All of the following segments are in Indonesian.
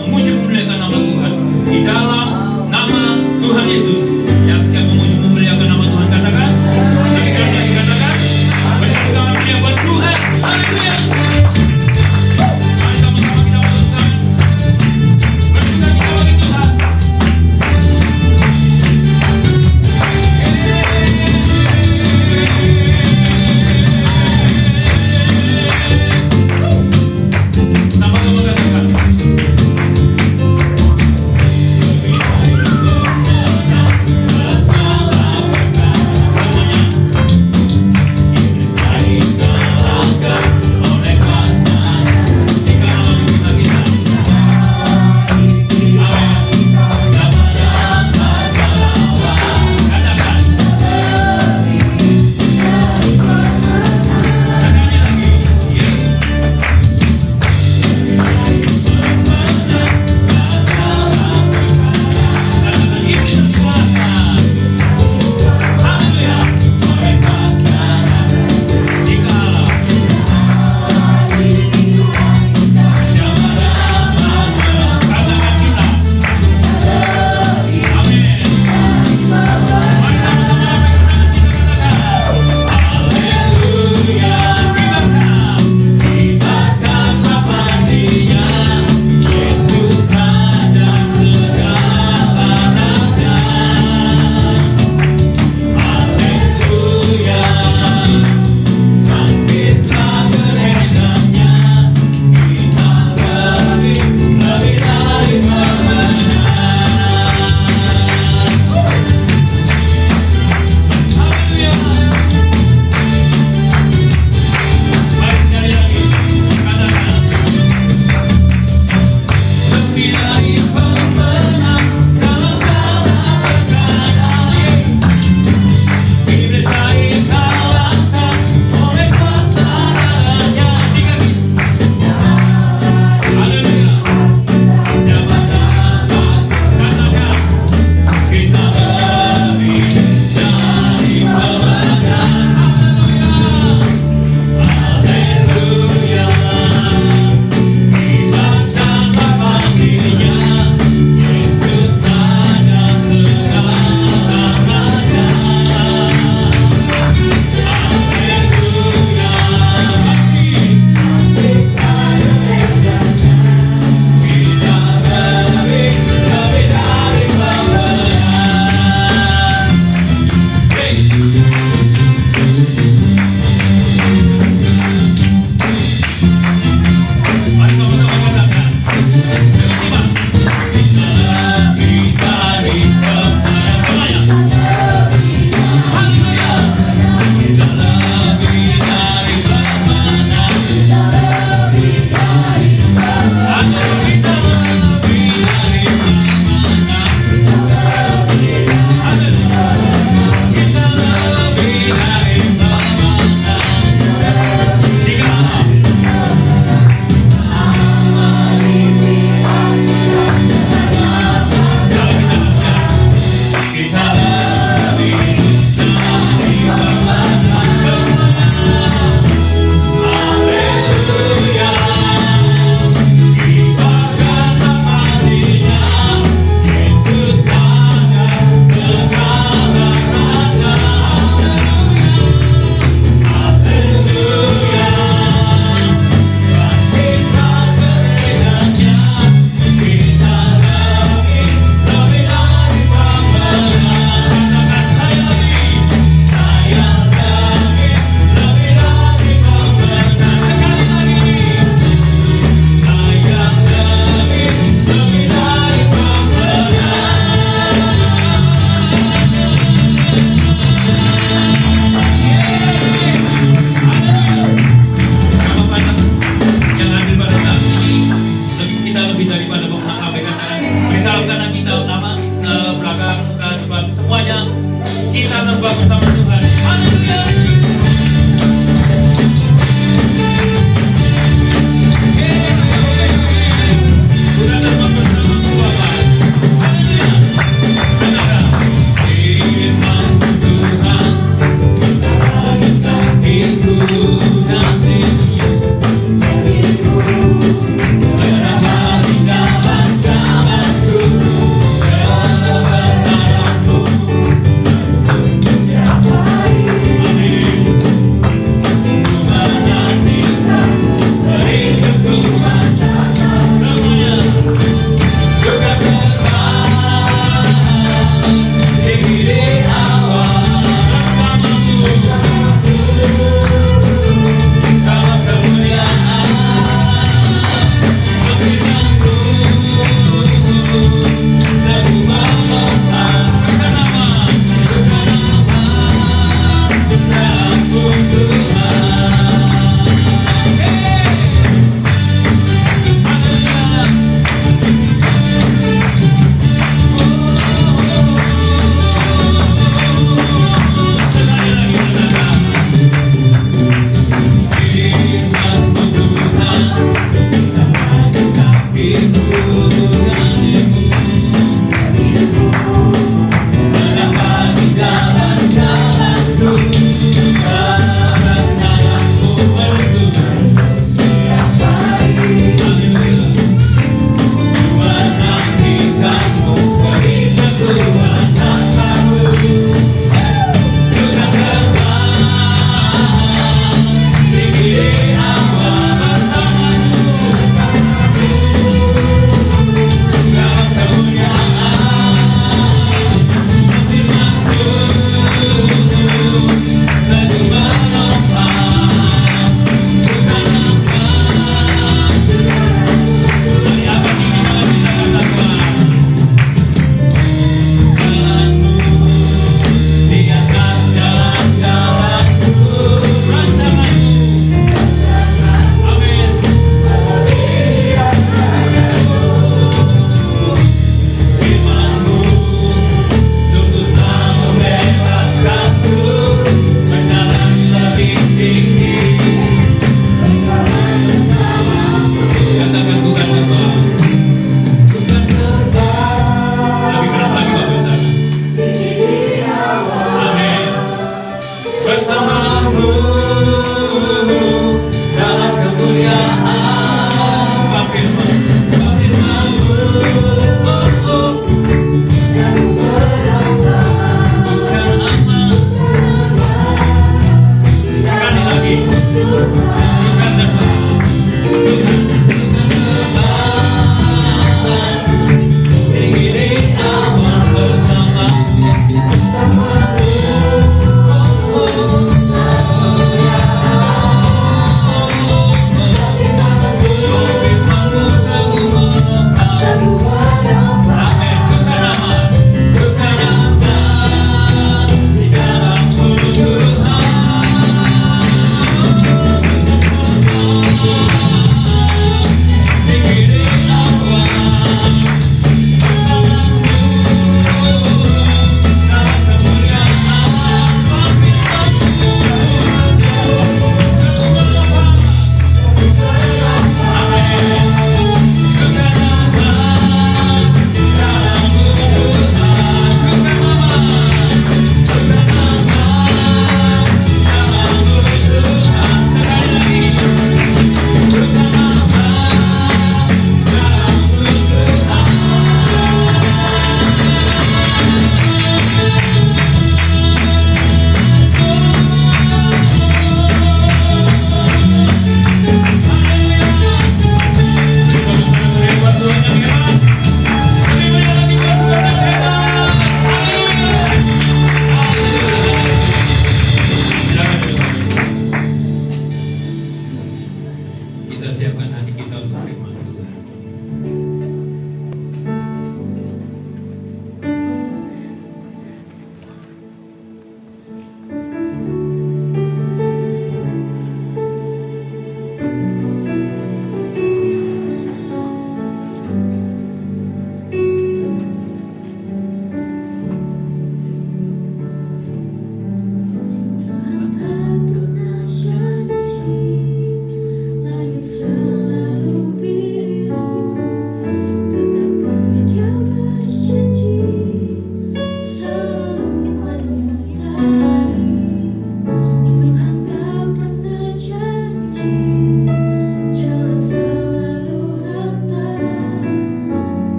memuji memuliakan nama Tuhan di dalam nama Tuhan Yesus. Yang siap memuji memuliakan nama Tuhan katakan. Jadi kalau lagi katakan, berikan tangan mulia buat Tuhan. Haleluya. Mari sama-sama kita berdoa. Bersuka cita bagi Tuhan. Sama-sama katakan.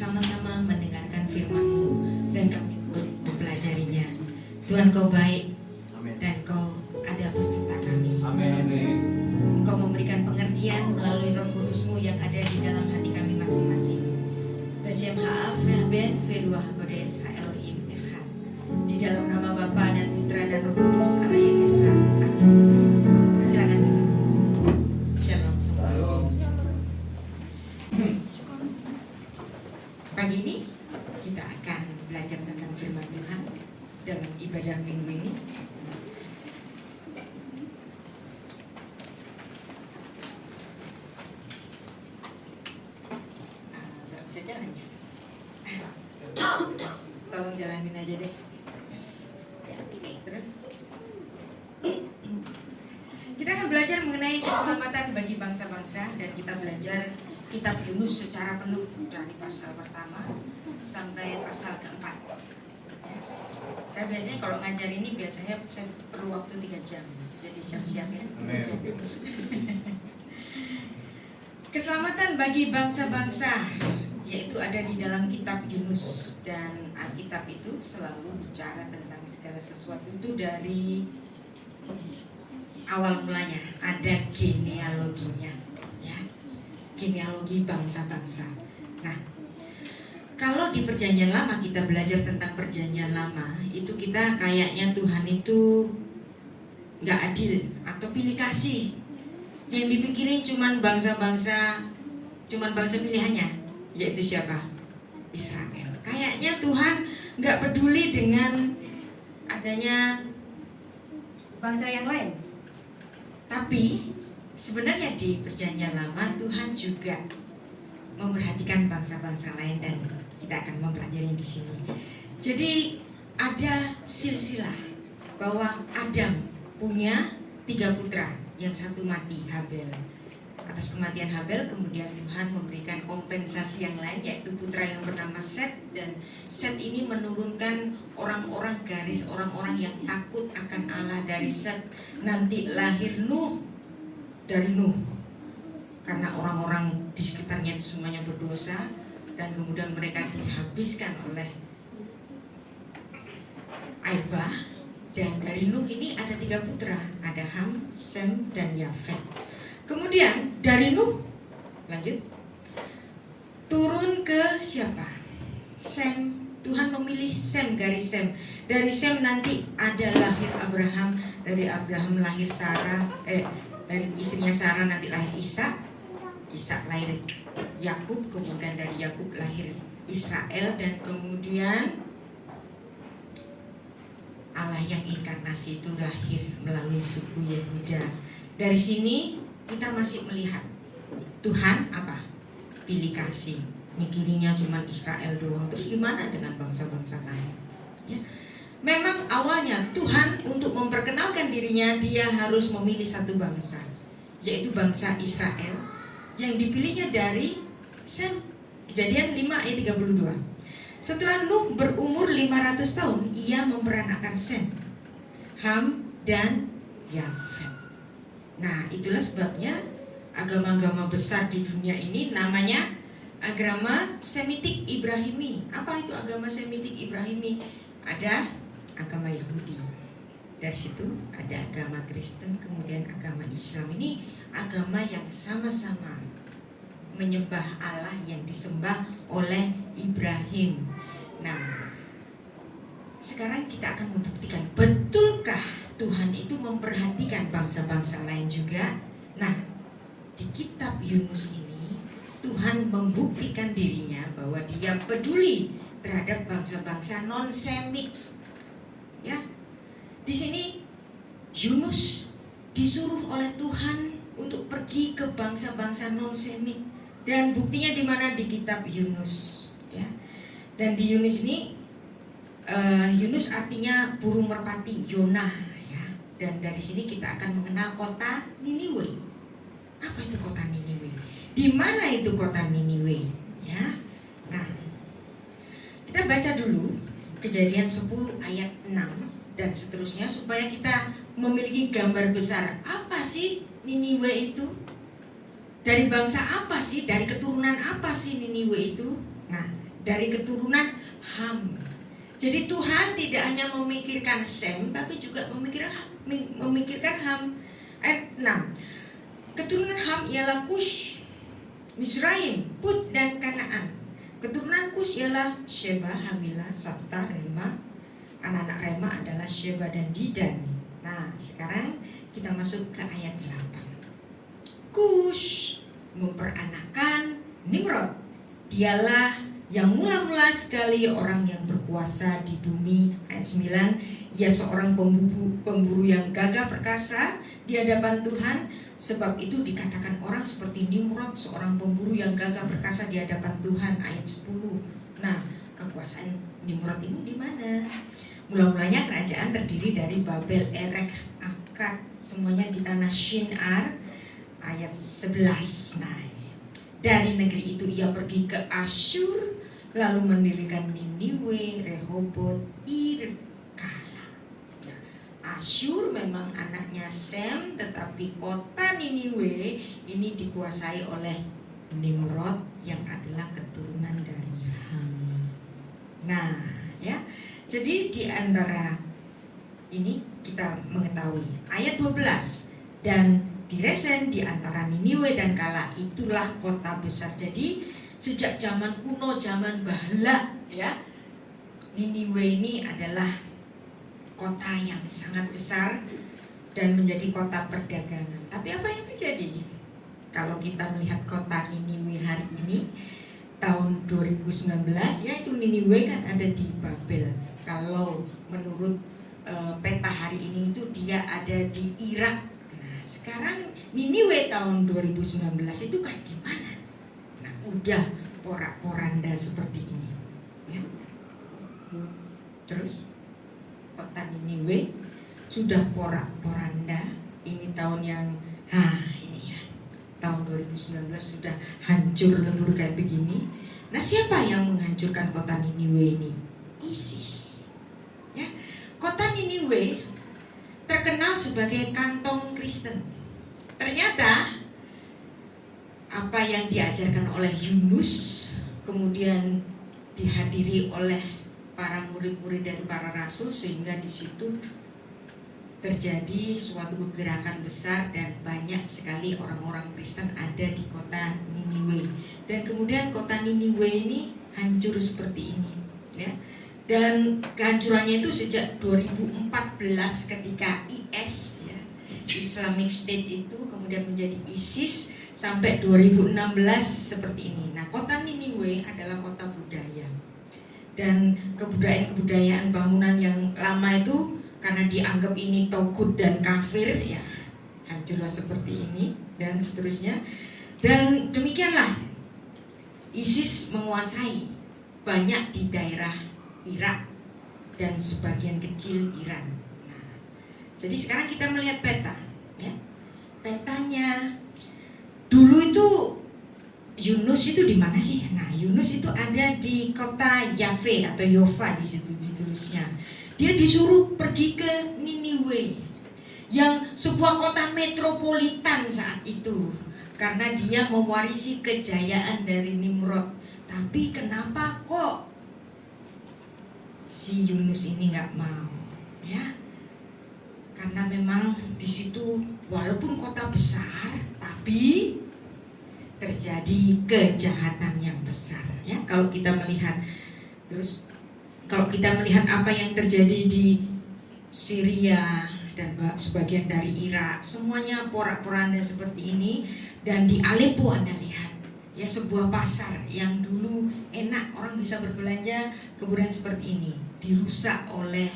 bersama-sama mendengarkan firman-Mu dan kami boleh mempelajarinya. Tuhan, Kau baik dan Kau ada beserta kami. Engkau memberikan pengertian melalui Roh Kudus-Mu yang ada di dalam hati kami masing-masing. Bersem Ha'af Ben Veruah Kodes Elohim Echad. Di dalam nama Bapa dan Putra dan Roh Kudus Allah yang Esa. Amin. Silakan. Shalom. Pagi ini kita akan belajar tentang firman Tuhan dalam ibadah minggu ini. Nggak bisa jalannya. Tolong jalanin aja deh. Ya, oke, terus. Kita akan belajar mengenai keselamatan bagi bangsa-bangsa dan kita belajar kitab Yunus secara penuh dari pasal pertama sampai pasal keempat. Saya biasanya kalau ngajar ini biasanya saya perlu waktu 3 jam. Jadi siap-siap ya. Keselamatan bagi bangsa-bangsa yaitu ada di dalam kitab Yunus, dan Alkitab itu selalu bicara tentang segala sesuatu itu dari awal mulanya, ada genealoginya, ya, genealogi bangsa-bangsa. Nah, kalau di Perjanjian Lama kita belajar tentang Perjanjian Lama, itu kita kayaknya Tuhan itu nggak adil atau pilih kasih. Yang dipikirin cuman bangsa-bangsa, cuman bangsa pilihannya, yaitu siapa? Israel. Kayaknya Tuhan nggak peduli dengan adanya bangsa yang lain. Tapi sebenarnya di Perjanjian Lama Tuhan juga memperhatikan bangsa-bangsa lain dan kita akan mempelajari di sini. Jadi ada silsilah bahwa Adam punya 3 putra, yang satu mati, Habel. Atas kematian Habel kemudian Tuhan memberikan kompensasi yang lain, yaitu putra yang bernama Set, dan Set ini menurunkan orang-orang garis orang-orang yang takut akan Allah. Dari Set nanti lahir Nuh, dari Nuh karena orang-orang di sekitarnya itu semuanya berdosa dan kemudian mereka dihabiskan oleh air bah. Dan dari Nuh ini ada 3 putra, ada Ham, Sem, dan Yafet. Kemudian dari Nuh lanjut turun ke siapa? Sem. Tuhan memilih Sem, garis Sem. Dari Sem nanti ada lahir Abraham, dari Abraham lahir Sarah, dari istrinya Sarah nanti lahir Ishak. Ishak lahir Yakub, kemudian dari Yakub lahir Israel, dan kemudian Allah yang inkarnasi itu lahir melalui suku Yehuda. Dari sini kita masih melihat Tuhan apa? Pilih kasih. Mikirinya cuma Israel doang. Terus gimana dengan bangsa-bangsa lain? Ya. Memang awalnya Tuhan untuk memperkenalkan dirinya, dia harus memilih satu bangsa, yaitu bangsa Israel, yang dipilihnya dari Sem. Kejadian 5 ayat 32. Setelah Nuh berumur 500 tahun, ia memperanakkan Sem, Ham, dan Yafet. Nah, itulah sebabnya agama-agama besar di dunia ini namanya agama Semitik Ibrahimi. Apa itu agama Semitik Ibrahimi? Ada agama Yahudi. Dari situ ada agama Kristen, kemudian agama Islam. Ini agama yang sama-sama menyembah Allah yang disembah oleh Ibrahim. Nah, sekarang kita akan membuktikan betulkah Tuhan itu memperhatikan bangsa-bangsa lain juga. Nah, di kitab Yunus ini Tuhan membuktikan dirinya bahwa dia peduli terhadap bangsa-bangsa non-Semit. Ya. Di sini Yunus disuruh oleh Tuhan untuk pergi ke bangsa-bangsa non-Semit. Dan buktinya di mana? Di kitab Yunus, ya. Dan di Yunus ini Yunus artinya burung merpati, Yona, ya. Dan dari sini kita akan mengenal kota Niniwe. Apa itu kota Niniwe? Di mana itu kota Niniwe? Ya. Nah, kita baca dulu Kejadian 10 ayat 6 dan seterusnya supaya kita memiliki gambar besar. Apa sih Niniwe itu? Dari bangsa apa sih? Dari keturunan apa sih Niniwe itu? Nah, dari keturunan Ham. Jadi Tuhan tidak hanya memikirkan Sem, tapi juga memikirkan Ham. Ayat 6. Keturunan Ham ialah Kush, Misraim, Put, dan Kanaan. Keturunan Kush ialah Sheba, Havila, Safta, Rema. Anak-anak Rema adalah Sheba dan Didan. Nah, sekarang kita masuk ke ayat 8. Kush memperanakan Nimrod. Dialah yang mula-mula sekali orang yang berkuasa di bumi. Ayat 9. Ia seorang pemburu yang gagah perkasa di hadapan Tuhan. Sebab itu dikatakan orang seperti Nimrod, seorang pemburu yang gagah perkasa di hadapan Tuhan. Ayat 10. Nah, kekuasaan Nimrod ini di mana? Mula-mulanya kerajaan terdiri dari Babel, Erek, Akkad, semuanya di tanah Shinar. Ayat 11. Nah, ini. Dari negeri itu ia pergi ke Asyur, lalu mendirikan Niniwe, Rehoboth, Irkala. Asyur memang anaknya Sem, tetapi kota Niniwe ini dikuasai oleh Nimrod yang adalah keturunan dari Ham. Nah, ya. Jadi di antara ini kita mengetahui ayat 12, dan di Resen di antara Niniwe dan Kala itulah kota besar. Jadi sejak zaman kuno, zaman bahala, ya, Niniwe ini adalah kota yang sangat besar dan menjadi kota perdagangan. Tapi apa yang terjadi? Kalau kita melihat kota Niniwe hari ini, tahun 2019, ya, itu Niniwe kan ada di Babel. Kalau menurut peta hari ini itu dia ada di Irak. Nah, sekarang Niniwe tahun 2019 itu kayak gimana? Nah, udah porak-poranda seperti ini, ya. Terus kota Niniwe sudah porak-poranda. Ini tahun yang ini ya, tahun 2019 sudah hancur lebur kayak begini. Nah, siapa yang menghancurkan kota Niniwe ini? ISIS. Ya, kota Niniwe terkenal sebagai kantong Kristen. Ternyata apa yang diajarkan oleh Yunus kemudian dihadiri oleh para murid-murid dari para rasul, sehingga di situ terjadi suatu gerakan besar dan banyak sekali orang-orang Kristen ada di kota Niniwe. Dan kemudian kota Niniwe ini hancur seperti ini, ya. Dan kehancurannya itu sejak 2014 ketika IS, ya, Islamic State itu kemudian menjadi ISIS sampai 2016 seperti ini. Nah, kota Niniwe adalah kota budaya. Dan kebudayaan bangunan yang lama itu karena dianggap ini togut dan kafir, ya, hancurlah seperti ini dan seterusnya. Dan demikianlah ISIS menguasai banyak di daerah Irak dan sebagian kecil Iran. Nah, jadi sekarang kita melihat peta, ya. Petanya dulu itu Yunus itu di mana sih? Nah, Yunus itu ada di kota Yafe atau Yofa, di situ ditulisnya. Dia disuruh pergi ke Niniwe, yang sebuah kota metropolitan saat itu, karena dia mewarisi kejayaan dari Nimrod. Tapi kenapa kok si Yunus ini nggak mau, ya? Karena memang di situ walaupun kota besar, tapi terjadi kejahatan yang besar, ya. Kalau kita melihat apa yang terjadi di Syria dan sebagian dari Irak, semuanya porak-poranda seperti ini. Dan di Aleppo Anda lihat, ya, sebuah pasar yang dulu enak orang bisa berbelanja, kemudian seperti ini dirusak oleh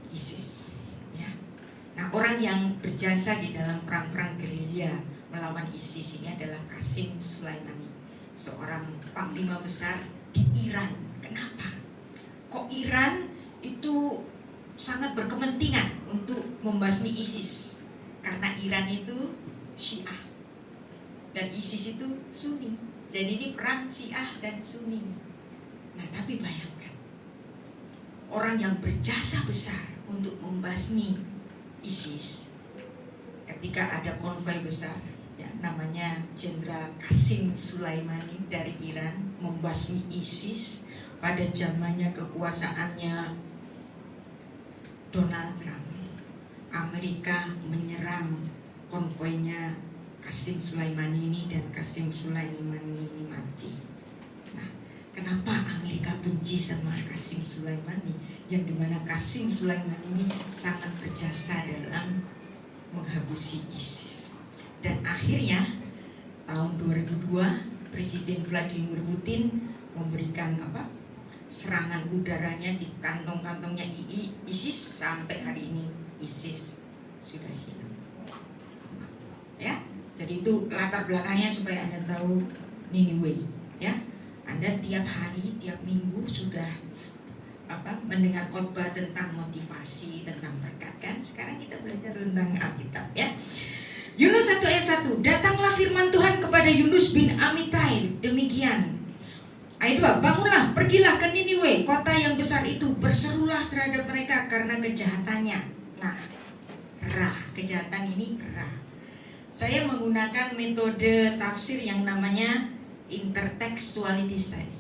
ISIS, ya. Nah, orang yang berjasa di dalam perang-perang gerilya melawan ISIS ini adalah Qasim Sulaimani, seorang panglima besar di Iran. Kenapa? Kok Iran itu sangat berkepentingan untuk membasmi ISIS? Karena Iran itu Syiah dan ISIS itu Sunni. Jadi ini perang Syiah dan Sunni. Nah, tapi bayangkan, orang yang berjasa besar untuk membasmi ISIS, ketika ada konvoi besar, ya, namanya Jenderal Qasim Sulaimani dari Iran membasmi ISIS pada zamannya kekuasaannya Donald Trump. Amerika menyerang konvoinya Qasim Sulaimani ini dan Qasim Sulaimani ini mati. Nah, kenapa Amerika benci sama Qasim Sulaimani? Yang dimana Qasim Sulaimani ini sangat berjasa dalam menghabusi ISIS. Dan akhirnya tahun 2002 Presiden Vladimir Putin memberikan serangan udaranya di kantong-kantongnya ISIS. Sampai hari ini ISIS sudah hilang. Ya, jadi itu latar belakangnya supaya Anda tahu Niniwe. Ya, Anda tiap hari, tiap minggu sudah mendengar khotbah tentang motivasi, tentang berkat kan? Sekarang kita belajar tentang Alkitab ya. Yunus 1 ayat 1. Datanglah firman Tuhan kepada Yunus bin Amitai demikian. Ayat 2. Bangunlah, pergilah ke Niniwe, kota yang besar itu, berserulah terhadap mereka karena kejahatannya. Nah, kejahatan ini Saya menggunakan metode tafsir yang namanya intertekstualitis tadi.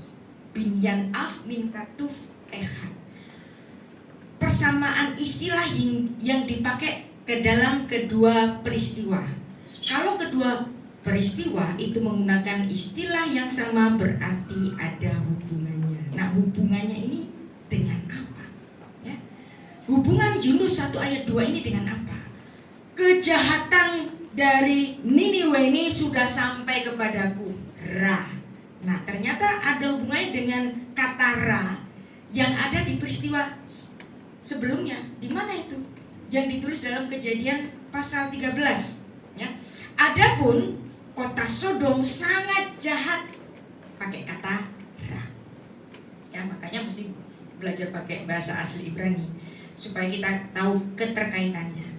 Binyan af min katuf ehad. Persamaan istilah yang dipakai ke dalam kedua peristiwa. Kalau kedua peristiwa itu menggunakan istilah yang sama berarti ada hubungannya. Nah, hubungannya ini dengan apa? Ya. Hubungan Yunus 1 ayat 2 ini dengan apa? Kejahatan dari Niniwe ini sudah sampai kepadaku. Nah, ternyata ada hubungannya dengan kata yang ada di peristiwa sebelumnya. Di mana itu? Yang ditulis dalam Kejadian pasal 13 ya. Adapun kota Sodom sangat jahat, pakai kata ya, makanya mesti belajar pakai bahasa asli Ibrani supaya kita tahu keterkaitannya.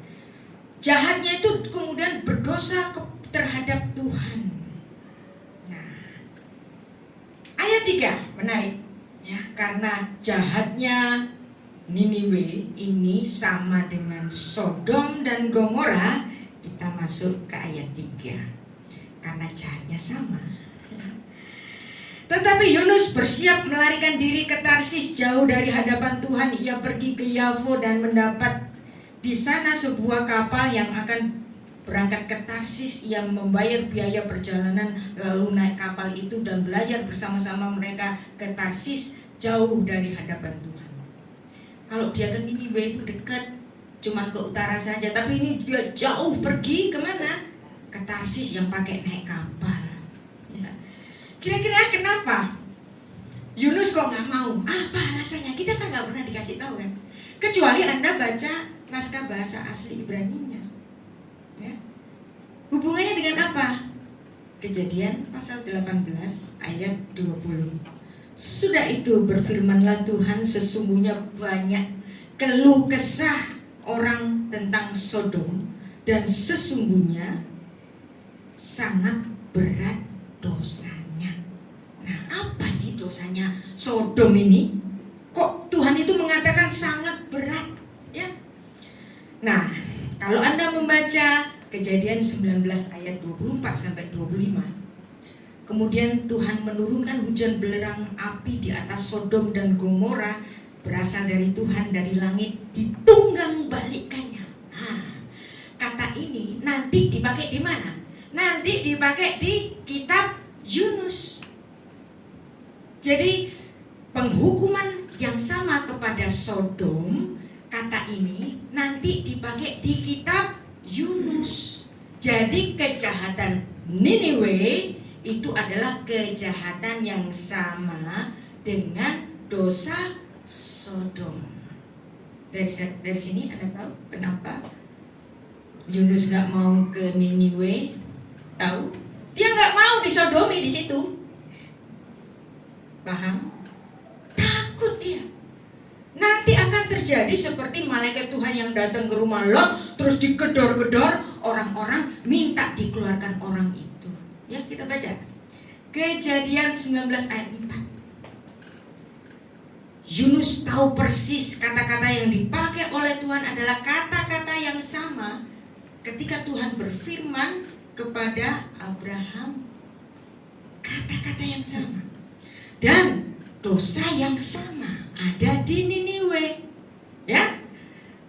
Jahatnya itu kemudian berdosa terhadap Tuhan. Nah, ayat 3 menarik ya, karena jahatnya Niniwe ini sama dengan Sodom dan Gomora. Kita masuk ke ayat 3. Karena jahatnya sama. Tetapi Yunus bersiap melarikan diri ke Tarsis jauh dari hadapan Tuhan. Ia pergi ke Yafo dan mendapat di sana sebuah kapal yang akan berangkat ke Tarsis. Ia membayar biaya perjalanan lalu naik kapal itu dan belayar bersama-sama mereka ke Tarsis jauh dari hadapan Tuhan. Kalau dia ke Niniwe itu dekat, cuman ke utara saja, tapi ini dia jauh pergi kemana? Ke Tarsis yang pakai naik kapal. Ya. Kira-kira kenapa Yunus kok nggak mau? Apa alasannya? Kita kan nggak pernah dikasih tahu kan? Kecuali Anda baca naskah bahasa asli Ibraninya. Ya. Hubungannya dengan apa? Kejadian pasal 18 ayat 20. Sudah itu berfirmanlah Tuhan, sesungguhnya banyak keluh kesah orang tentang Sodom dan sesungguhnya sangat berat dosanya. Nah, apa sih dosanya Sodom ini? Kok Tuhan itu mengatakan sangat berat ya? Nah, kalau Anda membaca Kejadian 19 ayat 24 sampai 25, kemudian Tuhan menurunkan hujan belerang api di atas Sodom dan Gomora, berasal dari Tuhan dari langit, ditunggang balikkannya. Nah, kata ini nanti dipakai di mana? Nanti dipakai di kitab Yunus. Jadi penghukuman yang sama kepada Sodom, kata ini nanti dipakai di kitab Yunus. Jadi kejahatan Niniwe itu adalah kejahatan yang sama dengan dosa Sodom. Dari sini Anda tahu kenapa Yunus nggak mau ke Niniwe? Tahu? Dia nggak mau disodomi di situ. Paham? Takut dia. Nanti akan terjadi seperti malaikat Tuhan yang datang ke rumah Lot, terus digedor-gedor, orang-orang minta dikeluarkan orang itu. Ya, kita baca Kejadian 19 ayat 4. Yunus tahu persis kata-kata yang dipakai oleh Tuhan adalah kata-kata yang sama ketika Tuhan berfirman kepada Abraham kata-kata yang sama dan dosa yang sama ada di Niniwe. Ya,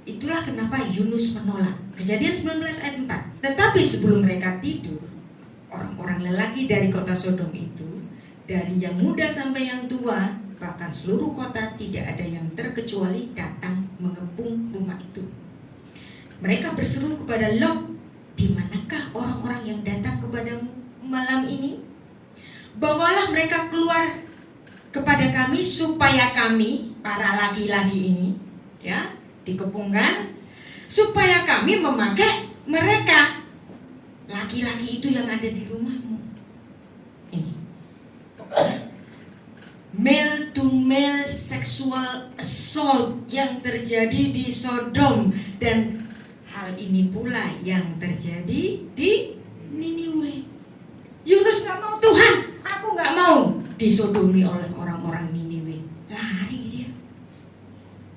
itulah kenapa Yunus menolak. Kejadian 19 ayat 4. Tetapi sebelum mereka tidur, orang-orang lelaki dari kota Sodom itu, dari yang muda sampai yang tua, bahkan seluruh kota tidak ada yang terkecuali datang mengepung rumah itu. Mereka berseru kepada Lot, di manakah orang-orang yang datang kepadamu malam ini? Bawalah mereka keluar kepada kami supaya kami, para laki-laki ini, ya, dikepungkan, supaya kami memakai mereka, laki-laki itu yang ada di rumahmu. Ini male to male sexual assault yang terjadi di Sodom, dan hal ini pula yang terjadi di Niniwe. Yunus gak mau, Tuhan, aku gak mau disodomi oleh orang-orang Niniwe. Lari dia.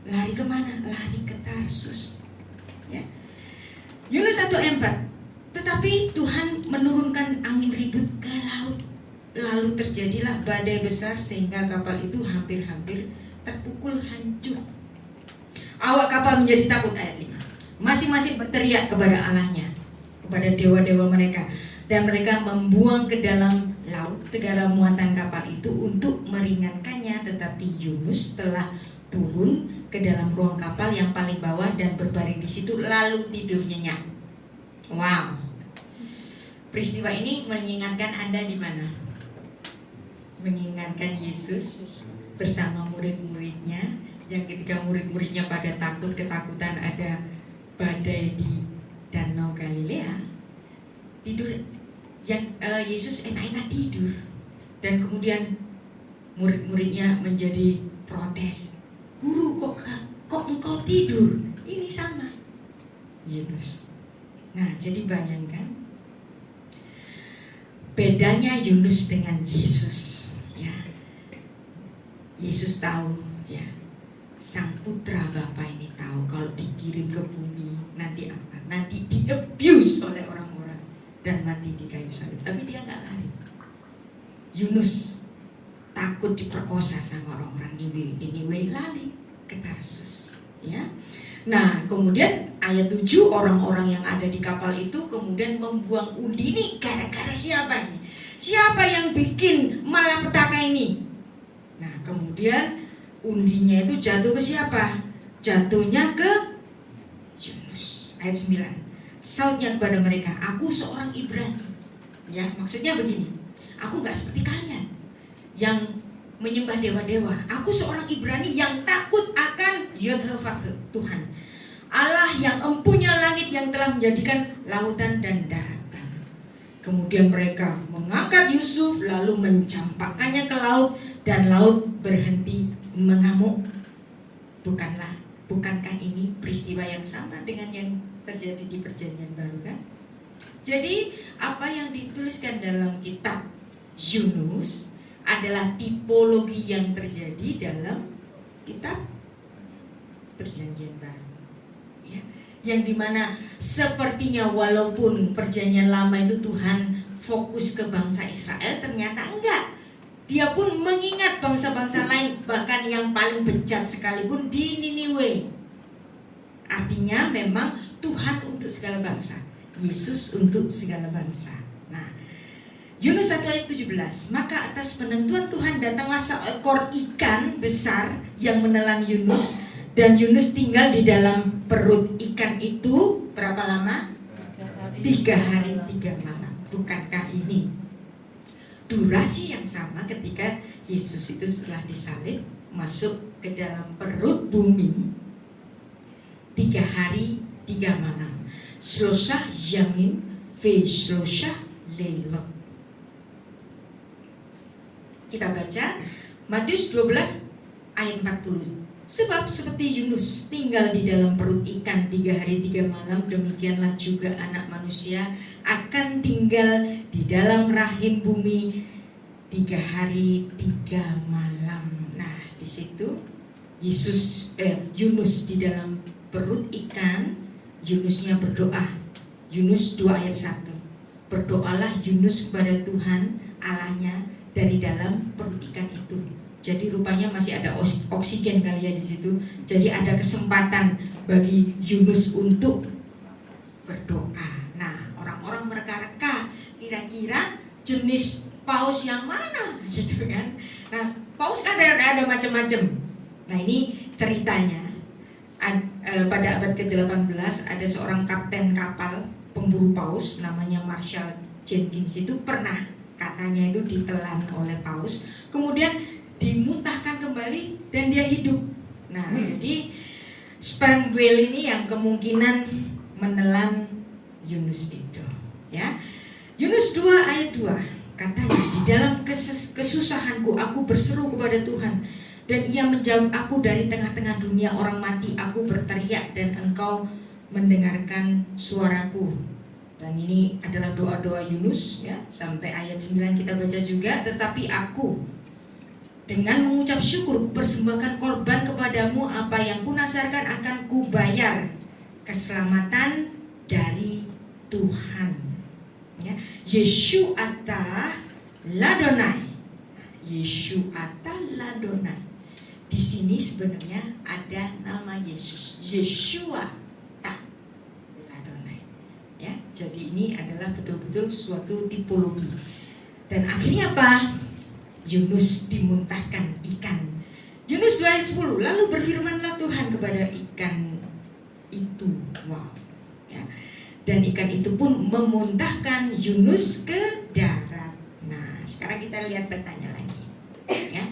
Lari kemana? Lari ke Tarsus. Ya. Yunus 1:4. Tetapi Tuhan menurunkan angin ribut ke laut. Lalu terjadilah badai besar sehingga kapal itu hampir-hampir terpukul hancur. Awak kapal menjadi takut, ayat 5. Masing-masing berteriak kepada Allahnya, kepada dewa-dewa mereka, dan mereka membuang ke dalam laut segala muatan kapal itu untuk meringankannya. Tetapi Yunus telah turun ke dalam ruang kapal yang paling bawah dan berbaring di situ lalu tidur nyenyak. Wow. Peristiwa ini mengingatkan Anda di mana? Mengingatkan Yesus bersama murid-muridnya, yang ketika murid-muridnya pada ketakutan ada badai di Danau Galilea, tidur, yang Yesus enak-enak tidur, dan kemudian murid-muridnya menjadi protes, guru kok engkau tidur? Ini sama Yunus. Nah, jadi bayangkan bedanya Yunus dengan Yesus. Ya, Yesus tahu, ya, sang putra Bapa ini tahu kalau dikirim ke bumi nanti apa? Nanti di-abuse oleh orang-orang dan mati di kayu salib. Tapi dia nggak lari. Yunus takut diperkosa sama orang-orang Niniwe, lari ke Tarsus. Ya. Nah, kemudian ayat 7, orang-orang yang ada di kapal itu kemudian membuang undi. Ini gara-gara siapa ini? Siapa yang bikin malapetaka ini? Nah, kemudian undinya itu jatuh ke siapa? Jatuhnya ke Yunus. Ayat 9. Sautnya kepada mereka, aku seorang Ibrani. Ya, maksudnya begini, aku gak seperti kalian yang menyembah dewa-dewa. Aku seorang Ibrani yang takut akan Yehovah Tuhan, Allah yang empunya langit, yang telah menjadikan lautan dan daratan. Kemudian mereka mengangkat Yusuf lalu mencampakkannya ke laut, dan laut berhenti mengamuk. Bukankah ini peristiwa yang sama dengan yang terjadi di Perjanjian Baru, kan? Jadi apa yang dituliskan dalam kitab Yunus adalah tipologi yang terjadi dalam kitab Perjanjian Baru, ya, yang dimana sepertinya walaupun Perjanjian Lama itu Tuhan fokus ke bangsa Israel, ternyata enggak. Dia pun mengingat bangsa-bangsa lain, bahkan yang paling bejat sekalipun di Niniwe. Artinya memang Tuhan untuk segala bangsa, Yesus untuk segala bangsa. Nah, Yunus 1 ayat 17. Maka atas penentuan Tuhan datanglah seekor ikan besar yang menelan Yunus, dan Yunus tinggal di dalam perut ikan itu berapa lama? 3 hari 3 malam. Bukankah ini durasi yang sama ketika Yesus itu setelah disalib masuk ke dalam perut bumi 3 hari 3 malam. Shlosha yamin ve shlosha leilot. Kita baca Matius 12 ayat 40. Sebab seperti Yunus tinggal di dalam perut ikan 3 hari 3 malam, demikianlah juga anak manusia akan tinggal di dalam rahim bumi 3 hari 3 malam. Nah, di situ Yunus di dalam perut ikan, Yunusnya berdoa. Yunus 2 ayat 1. berdoalah Yunus kepada Tuhan Allahnya dari dalam perut ikan itu. Jadi rupanya masih ada oksigen kali ya di situ. Jadi ada kesempatan bagi Yunus untuk berdoa. Nah, orang-orang mereka-reka, kira-kira jenis paus yang mana gitu kan. Nah, paus kan ada macam-macam. Nah, ini ceritanya pada abad ke-18 ada seorang kapten kapal pemburu paus namanya Marshall Jenkins, itu pernah katanya itu ditelan oleh paus, kemudian dimutahkan kembali dan dia hidup. Nah, jadi sperm whale ini yang kemungkinan menelan Yunus itu, ya. Yunus 2 ayat 2 katanya, di dalam kesusahanku aku berseru kepada Tuhan dan ia menjawab aku dari tengah-tengah dunia orang mati. Aku berteriak dan engkau mendengarkan suaraku. Dan ini adalah doa-doa Yunus, ya. Sampai ayat 9 kita baca juga, tetapi aku dengan mengucap syukur persembahkan korban kepadamu, apa yang kunasarkan akan kubayar, keselamatan dari Tuhan, ya. Yeshuata Ladonai. Yeshuata Ladonai. Di sini sebenarnya ada nama Yesus, Yeshua Ladonai, ya. Jadi ini adalah betul-betul suatu tipologi. Dan akhirnya apa? Yunus dimuntahkan ikan. Yunus 2 ayat 10. Lalu berfirmanlah Tuhan kepada ikan itu. Wow, ya. Dan ikan itu pun memuntahkan Yunus ke darat. Nah, sekarang kita lihat petanya lagi, ya.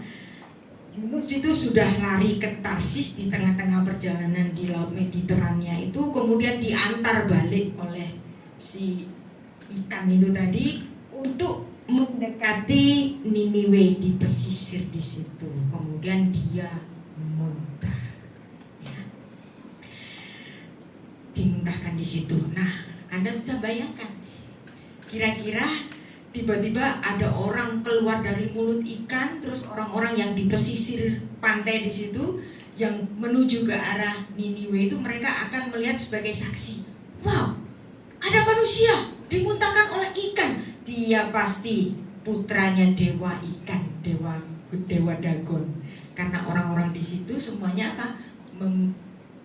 Yunus itu sudah lari ke Tarsis di tengah-tengah perjalanan di Laut Mediterania itu, kemudian diantar balik oleh si ikan itu tadi untuk mendekati Niniwe di pesisir di situ. Kemudian dia muntah, ya. Dimuntahkan di situ. Nah, Anda bisa bayangkan, kira-kira tiba-tiba ada orang keluar dari mulut ikan, terus orang-orang yang di pesisir pantai di situ yang menuju ke arah Niniwe itu, mereka akan melihat sebagai saksi. Wow, ada manusia dimuntahkan oleh ikan. Dia pasti putranya dewa ikan, dewa Dagon. Karena orang-orang di situ semuanya apa?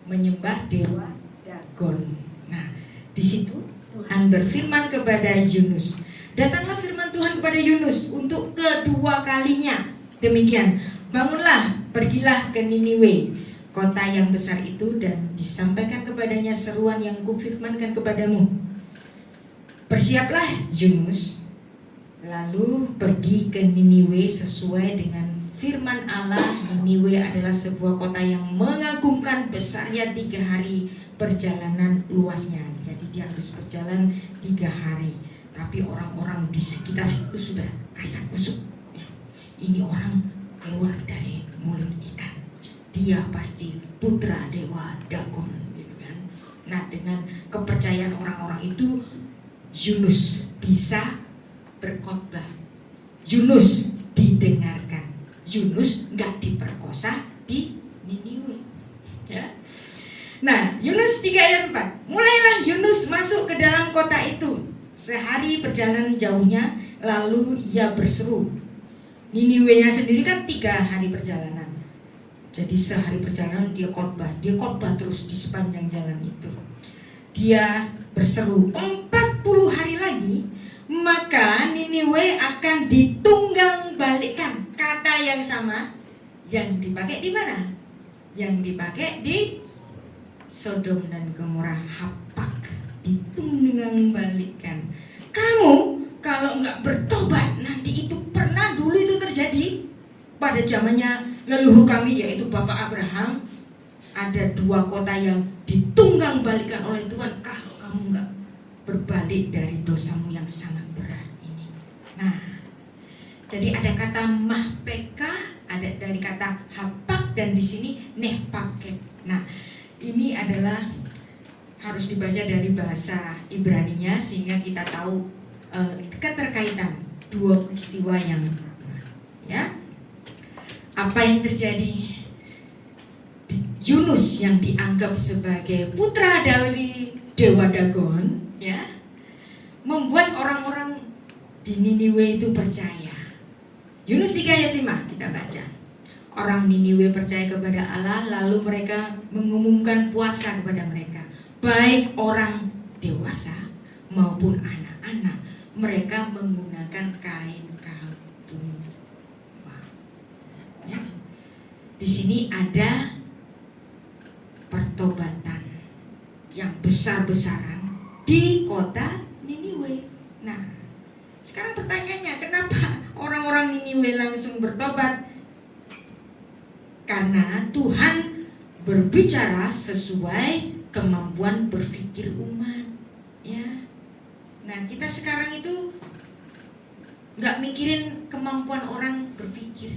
Menyembah dewa Dagon. Nah, di situ Tuhan berfirman kepada Yunus. Datanglah firman Tuhan kepada Yunus untuk kedua kalinya. Demikian, bangunlah, pergilah ke Niniwe, kota yang besar itu, dan disampaikan kepadanya seruan yang kufirmankan kepadamu. Bersiaplah Yunus, lalu pergi ke Niniwe sesuai dengan firman Allah. Niniwe adalah sebuah kota yang mengagumkan, besarnya 3 hari perjalanan luasnya. Jadi dia harus berjalan 3 hari. Tapi orang-orang di sekitar itu sudah kasak kusuk, ya. Ini orang keluar dari mulut ikan, dia pasti putra dewa Dagon, gitu kan. Nah, dengan kepercayaan orang-orang itu, Yunus bisa berkhotbah, Yunus didengarkan, Yunus nggak diperkosa di Niniwe, ya. Nah, Yunus 3 ayat 4. Mulailah Yunus masuk ke dalam kota itu, sehari perjalanan jauhnya, lalu ia berseru. Niniwe-nya sendiri kan 3 hari perjalanan. Jadi sehari perjalanan dia khotbah terus di sepanjang jalan itu. Dia berseru, 40 hari lagi maka Niniwe akan ditunggang balikkan. Kata yang sama yang dipakai di mana? Yang dipakai di Sodom dan Gomora, hapak, ditunggang balikkan. Kamu kalau nggak bertobat, nanti itu pernah dulu itu terjadi pada zamannya leluhur kami, yaitu Bapak Abraham. Ada 2 kota yang ditunggang balikan oleh Tuhan kalau kamu nggak berbalik dari dosamu yang sangat berat ini. Nah, jadi ada kata mahpeka, ada dari kata hapak, dan di sini nehpaket. Nah, ini adalah harus dibaca dari bahasa Ibraninya sehingga kita tahu keterkaitan 2 peristiwa yang sama, ya. Apa yang terjadi? Yunus yang dianggap sebagai putra dari dewa Dagon, ya, membuat orang-orang di Niniwe itu percaya. Yunus 3 ayat 5 kita baca. Orang Niniwe percaya kepada Allah, lalu mereka mengumumkan puasa kepada mereka, baik orang dewasa maupun anak-anak. Mereka menggunakan kain kalung. Ya. Di sini ada pertobatan yang besar-besaran di kota Niniwe. Nah, sekarang pertanyaannya, kenapa orang-orang Niniwe langsung bertobat? Karena Tuhan berbicara sesuai kemampuan berpikir umat. Ya. Nah, kita sekarang itu nggak mikirin kemampuan orang berpikir.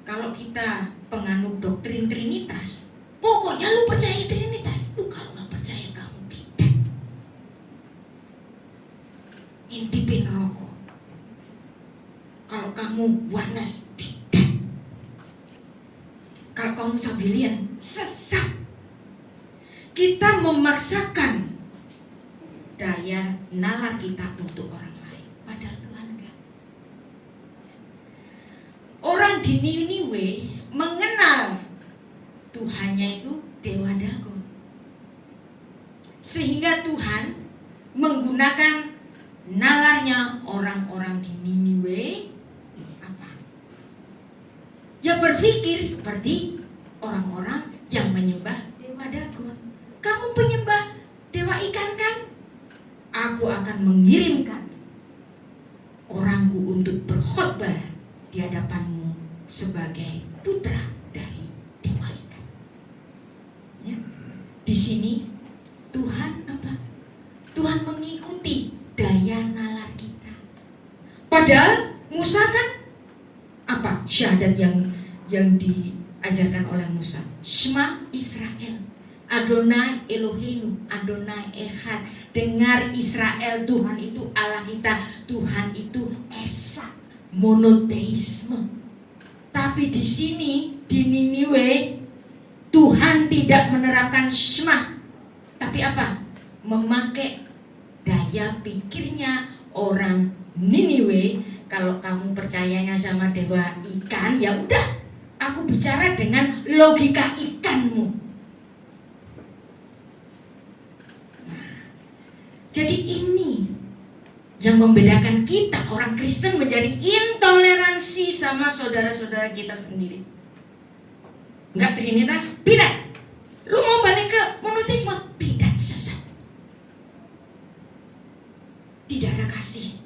Kalau kita penganut doktrin Trinitas, pokoknya lu percaya Trinitas. Lu kalau nggak percaya kamu bidat, intipin rokok. Kalau kamu Oneness, bidat. Kalau kamu Sabilian, sesat. Kita memaksakan daya nalar kita untuk orang lain, padahal Tuhan enggak. Orang di Niniwe mengenal Tuhannya itu Dewa Dagon, sehingga Tuhan menggunakan nalarnya orang-orang di Niniwe apa? Ya berpikir seperti orang-orang yang menyembah Dewa Dagon. Kamu penyembah dewa ikan kan? Aku akan mengirimkan orangku untuk berkhotbah di hadapanmu sebagai putra dari dewa ikan. Ya. Di sini Tuhan apa? Tuhan mengikuti daya nalar kita. Padahal Musa kan apa? Syahadat yang diajarkan oleh Musa. Shema Israel, Adonai Eloheinu, Adonai Echad. Dengar Israel, Tuhan itu Allah kita. Tuhan itu esa, monoteisme. Tapi di sini di Niniwe Tuhan tidak menerapkan Shema, tapi apa? Memakai daya pikirnya orang Niniwe. Kalau kamu percayanya sama dewa ikan, ya udah, aku bicara dengan logika ikanmu. Jadi ini yang membedakan kita orang Kristen menjadi intoleransi sama saudara-saudara kita sendiri. Enggak Trinitas, bidat. Lu mau balik ke monoteisme, bidat, sesat. Tidak ada kasih,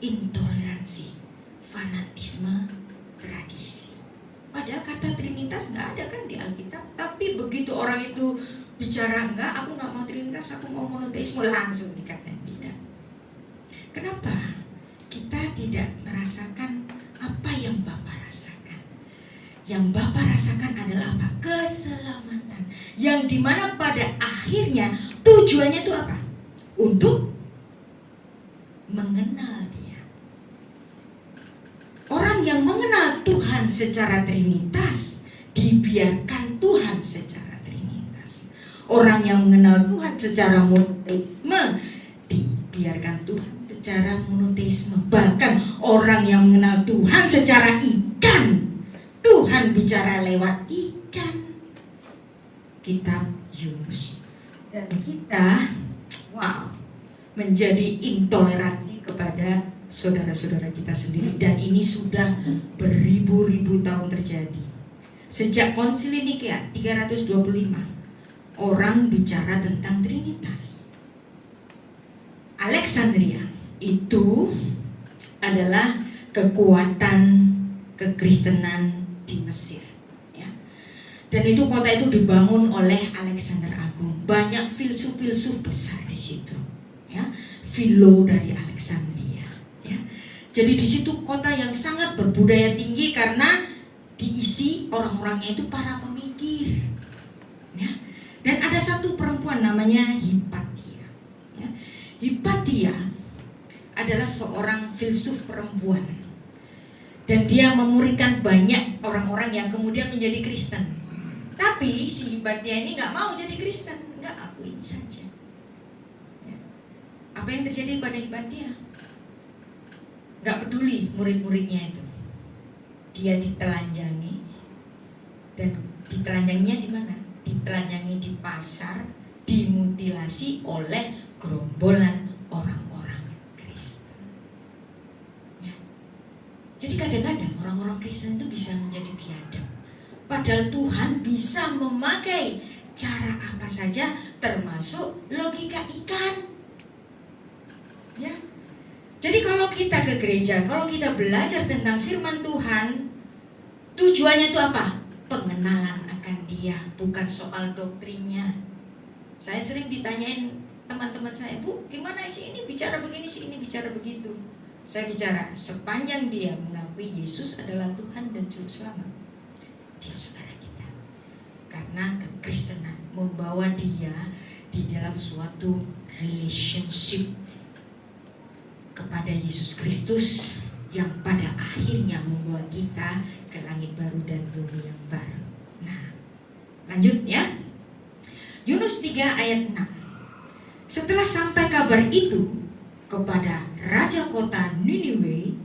intoleransi, fanatisme, tradisi. Padahal kata Trinitas enggak ada kan di Alkitab. Tapi begitu orang itu bicara, enggak, aku nggak mau Trinitas, aku mau monoteisme, langsung dikatain bidat. Kenapa? Kita tidak merasakan apa yang Bapa rasakan. Yang Bapa rasakan adalah apa? Keselamatan. Yang dimana pada akhirnya tujuannya itu apa? Untuk mengenal Dia. Orang yang mengenal Tuhan secara Trinitas, dibiarkan Tuhan secara Trinitas. Orang yang mengenal Tuhan secara monoteisme, dibiarkan Tuhan secara monoteisme. Bahkan orang yang mengenal Tuhan secara ikan, Tuhan bicara lewat ikan. Kitab Yunus. Dan kita menjadi intoleransi kepada saudara-saudara kita sendiri. Dan ini sudah beribu-ribu tahun terjadi. Sejak Konsili Nikea 325, orang bicara tentang Trinitas. Alexandria itu adalah kekuatan kekristenan di Mesir, ya. Dan itu kota itu dibangun oleh Alexander Agung. Banyak filsuf-filsuf besar di situ, ya. Philo dari Alexandria, ya. Jadi di situ kota yang sangat berbudaya tinggi karena diisi orang-orangnya itu para pemikir, ya. Dan ada satu perempuan namanya Hipatia, ya. Hipatia adalah seorang filsuf perempuan, dan dia memuridkan banyak orang-orang yang kemudian menjadi Kristen. Tapi si Hipatia ini nggak mau jadi Kristen, nggak, aku ini saja, ya. Apa yang terjadi pada Hipatia? Gak peduli murid-muridnya itu. Dia ditelanjangi. Dan ditelanjanginya di mana? Ditelanjangi di pasar, dimutilasi oleh gerombolan orang-orang Kristen. Ya. Jadi kadang-kadang orang-orang Kristen itu bisa menjadi biadab. Padahal Tuhan bisa memakai cara apa saja, termasuk logika ikan. Ya. Jadi kalau kita ke gereja, kalau kita belajar tentang firman Tuhan, tujuannya itu apa? Pengenalan akan Dia, bukan soal doktrinnya. Saya sering ditanyain teman-teman saya, Bu, gimana sih ini bicara begini, sih ini bicara begitu. Saya bicara, sepanjang dia mengakui Yesus adalah Tuhan dan Juru Selamat, dia saudara kita. Karena kekristenan membawa dia di dalam suatu relationship kepada Yesus Kristus yang pada akhirnya membawa kita ke langit baru dan bumi yang baru. Nah, lanjut ya. Yunus 3 ayat 6. Setelah sampai kabar itu kepada raja kota Niniwe,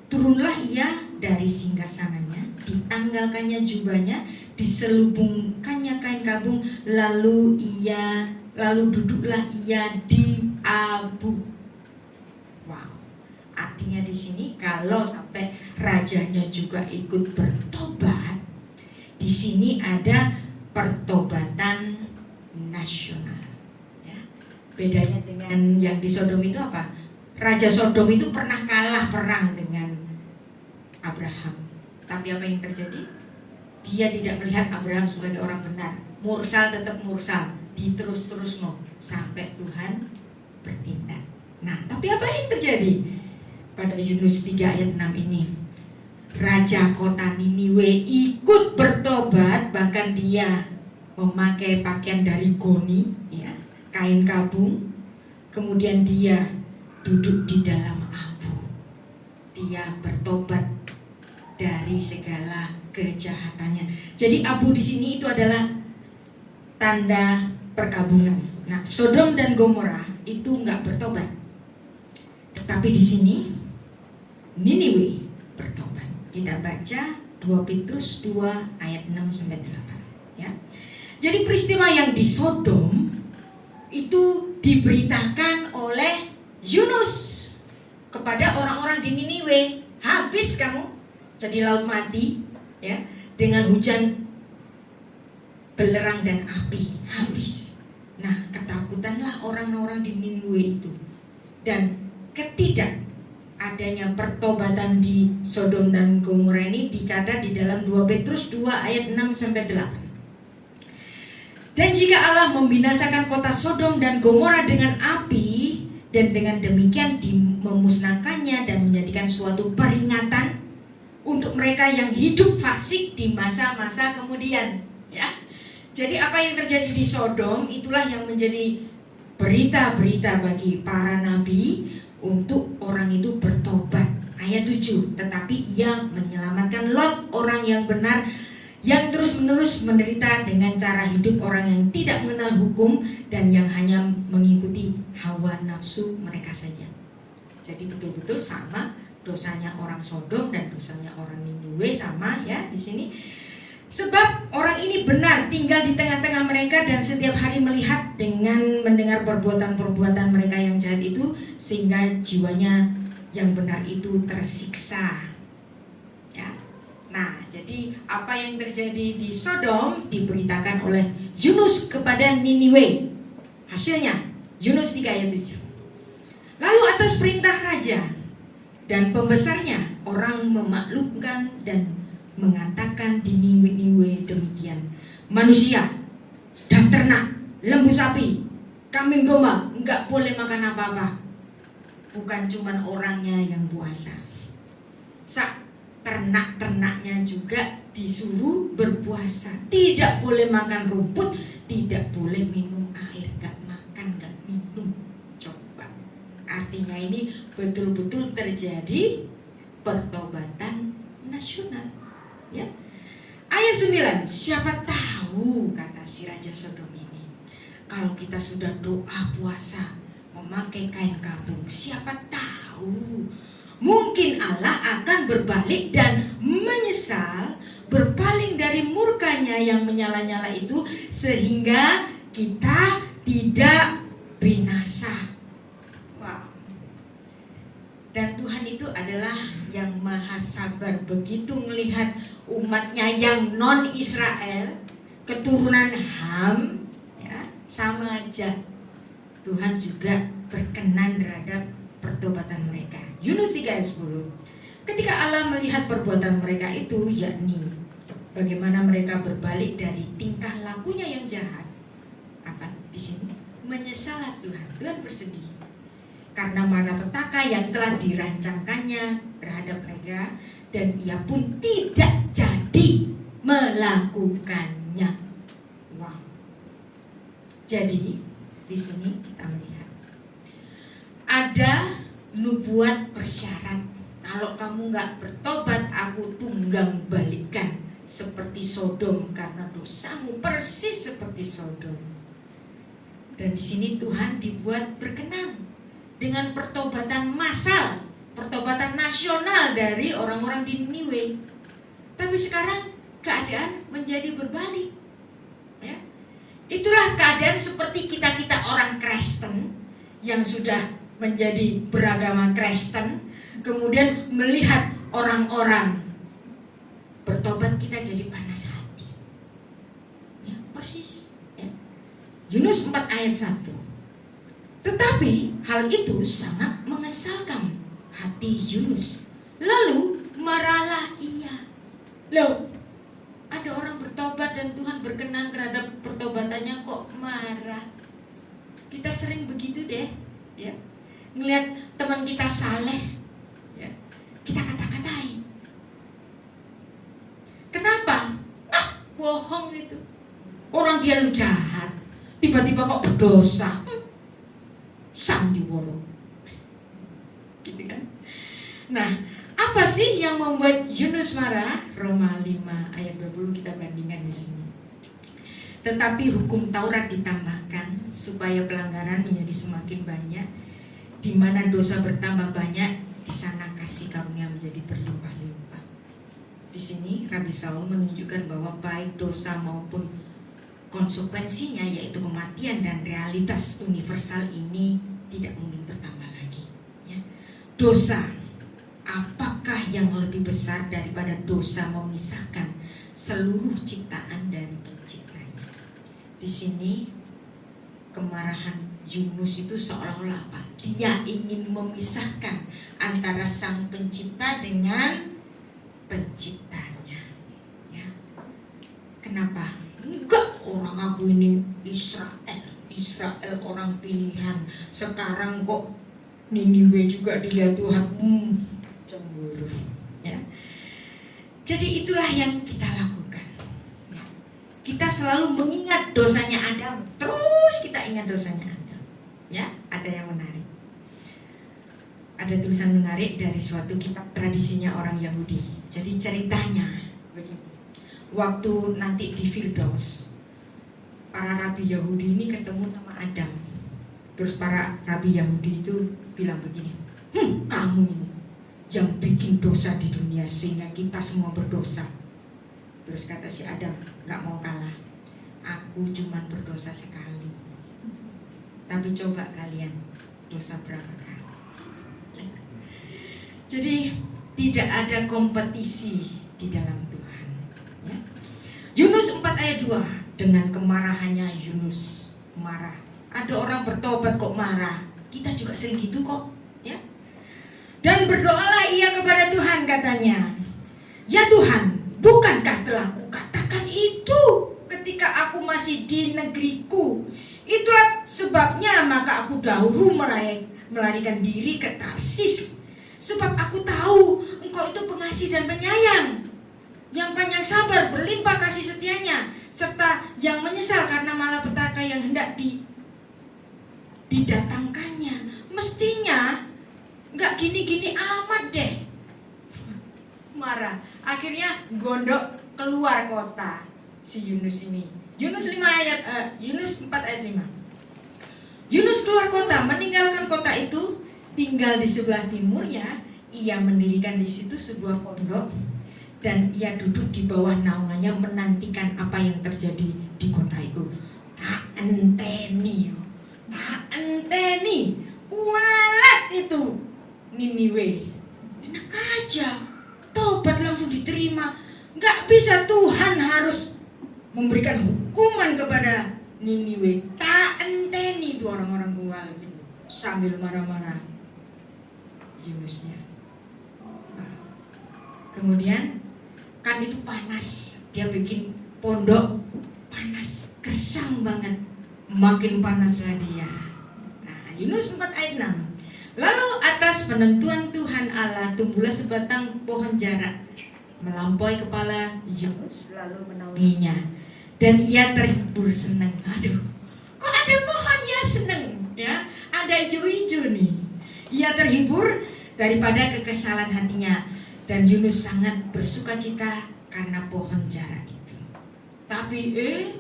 turunlah ia dari singgasananya, ditanggalkannya jubahnya, diselubungkannya kain kabung, lalu duduklah ia di abu. Wow. Artinya di sini kalau sampai rajanya juga ikut bertobat, di sini ada pertobatan nasional. Ya. Bedanya dengan yang di Sodom itu apa? Raja Sodom itu pernah kalah perang dengan Abraham. Tapi apa yang terjadi? Dia tidak melihat Abraham sebagai orang benar. Mursal tetap mursal, diterus-terus mau sampai Tuhan bertindak. Nah, tapi apa yang terjadi? Pada Yunus 3 ayat 6 ini, raja kota Niniwe ikut bertobat, bahkan dia memakai pakaian dari goni, ya, kain kabung. Kemudian dia duduk di dalam abu. Dia bertobat dari segala kejahatannya. Jadi abu di sini itu adalah tanda perkabungan. Nah, Sodom dan Gomora itu enggak bertobat. Tetapi di sini Niniwe bertobat. Kita baca 2 Petrus 2 ayat 6 sampai 8, ya. Jadi peristiwa yang di Sodom itu diberitakan oleh Yunus kepada orang-orang di Niniwe. Habis kamu jadi laut mati, ya, dengan hujan belerang dan api, habis. Nah, ketakutanlah orang-orang di Niniwe itu. Dan ketidak adanya pertobatan di Sodom dan Gomora ini dicatat di dalam 2 Petrus 2 ayat 6 sampai 8. Dan jika Allah membinasakan kota Sodom dan Gomora dengan api, dan dengan demikian memusnahkannya dan menjadikan suatu peringatan untuk mereka yang hidup fasik di masa-masa kemudian, ya. Jadi apa yang terjadi di Sodom itulah yang menjadi berita-berita bagi para nabi untuk orang itu bertobat. Ayat 7, tetapi ia menyelamatkan Lot, orang yang benar, yang terus-menerus menderita dengan cara hidup orang yang tidak mengenal hukum dan yang hanya mengikuti hawa nafsu mereka saja. Jadi betul-betul sama dosanya orang Sodom dan dosanya orang Niniwe, sama ya di sini. Sebab orang ini benar tinggal di tengah-tengah mereka dan setiap hari melihat dengan mendengar perbuatan-perbuatan mereka yang jahat itu, sehingga jiwanya yang benar itu tersiksa. Ya. Nah, jadi apa yang terjadi di Sodom diberitakan oleh Yunus kepada Niniwe. Hasilnya Yunus 3 ayat 7. Lalu atas perintah raja dan pembesarnya, orang memaklumkan dan mengatakan di Niniwe demikian: manusia dan ternak, lembu sapi, kambing domba enggak boleh makan apa-apa. Bukan cuman orangnya yang puasa, ternak-ternaknya juga disuruh berpuasa. Tidak boleh makan rumput, tidak boleh minum air, enggak makan, enggak minum. Coba, artinya ini betul-betul terjadi pertobatan nasional, ya. Ayat 9, siapa tahu, kata si Raja Sodom ini, kalau kita sudah doa puasa, memakai kain kabung. Siapa tahu mungkin Allah akan berbalik dan menyesal, berpaling dari murkanya yang menyala-nyala itu, sehingga kita tidak binasa. Wow. Dan Tuhan itu adalah yang maha sabar. Begitu melihat umatnya yang non-Israel, keturunan Ham, ya, sama aja. Tuhan juga berkenan terhadap pertobatan mereka. Yunus 3 ayat 10. Ketika Allah melihat perbuatan mereka itu, yakni bagaimana mereka berbalik dari tingkah lakunya yang jahat, apa di sini? Menyesalah Tuhan. Tuhan bersedih karena malapetaka yang telah dirancangkannya terhadap mereka, dan ia pun tidak jadi melakukannya. Wow. Jadi di sini kita melihat ada nubuat persyarat. Kalau kamu nggak bertobat, aku tunggang balikan seperti Sodom, karena dosamu persis seperti Sodom. Dan di sini Tuhan dibuat berkenan dengan pertobatan massal, pertobatan nasional dari orang-orang di Niniwe. Tapi sekarang keadaan menjadi berbalik, ya. Itulah keadaan seperti kita orang Kristen yang sudah menjadi beragama Kristen, kemudian melihat orang-orang bertobat, kita jadi panas hati, ya, persis, ya. Yunus 4 ayat 1. Tetapi hal itu sangat mengesalkan hati Yunus. Lalu marahlah ia. Loh, ada orang bertobat dan Tuhan berkenan terhadap pertobatannya, kok marah? Kita sering begitu deh, ya. Ngelihat teman kita saleh, ya, kita kata-katain. Kenapa? Bohong itu. Orang dia lu jahat, tiba-tiba kok berdosa. Sandiworo, gitu kan? Nah, apa sih yang membuat Yunus marah? Roma 5 ayat 20 kita bandingkan di sini. Tetapi hukum Taurat ditambahkan supaya pelanggaran menjadi semakin banyak. Di mana dosa bertambah banyak, di sana kasih karunia menjadi berlimpah-limpah. Di sini Rabi Saul menunjukkan bahwa baik dosa maupun konsekuensinya, yaitu kematian dan realitas universal ini, tidak mungkin bertambah lagi, ya. Dosa, apakah yang lebih besar daripada dosa memisahkan seluruh ciptaan dari penciptanya? Di sini kemarahan Yunus itu seolah-olah apa? Dia ingin memisahkan antara sang pencipta dengan penciptanya, ya. Kenapa? Enggak, orang aku ini Israel orang pilihan. Sekarang kok Niniwe juga dilihat Tuhan, cemburu, ya. Jadi itulah yang kita lakukan, ya. Kita selalu mengingat dosanya Adam, terus kita ingat dosanya Adam, ya. Ada yang menarik, ada tulisan menarik dari suatu kitab tradisinya orang Yahudi. Jadi ceritanya begini. Waktu nanti di Firdaus, para rabi Yahudi ini ketemu sama Adam. Terus para rabi Yahudi itu bilang begini, kamu ini yang bikin dosa di dunia sehingga kita semua berdosa. Terus kata si Adam, gak mau kalah, aku cuma berdosa sekali. Tapi coba kalian, dosa berapa kali? Jadi tidak ada kompetisi di dalam Tuhan, ya. Yunus 4 ayat 2. Dengan kemarahannya Yunus marah. Ada orang bertobat kok marah. Kita juga sering gitu kok, ya. Dan berdoalah ia kepada Tuhan, katanya, ya Tuhan, bukankah telah kukatakan itu ketika aku masih di negeriku? Itulah sebabnya maka aku dahulu melarikan diri ke Tarsis. Sebab aku tahu engkau itu pengasih dan penyayang, yang panjang sabar, berlimpah kasih setianya, serta yang menyesal karena malapetaka yang hendak didatangkannya. Mestinya nggak gini-gini amat deh. Marah. Akhirnya gondok keluar kota si Yunus ini. Yunus 4 ayat 5. Yunus keluar kota, meninggalkan kota itu, tinggal di sebelah timurnya. Ia mendirikan di situ sebuah pondok dan ia duduk di bawah naungannya menantikan apa yang terjadi di kota itu. Tak enteni, kualat itu Niniwe. Enak aja, tobat langsung diterima. Gak bisa, Tuhan harus memberikan hukuman kepada Niniwe. Tak enteni itu orang-orang kualat itu sambil marah-marah Yunusnya. Kemudian kan itu panas, dia bikin pondok panas, gersang banget, makin panaslah dia. Nah, Yunus 4 ayat 6. Lalu atas penentuan Tuhan Allah tumbuhlah sebatang pohon jarak melampaui kepala Yunus lalu menaunginya, dan ia terhibur senang. Aduh, kok ada pohon ya senang ya, ada hijau-hijau nih. Ia terhibur daripada kekesalan hatinya, dan Yunus sangat bersukacita karena pohon jarak itu. Tapi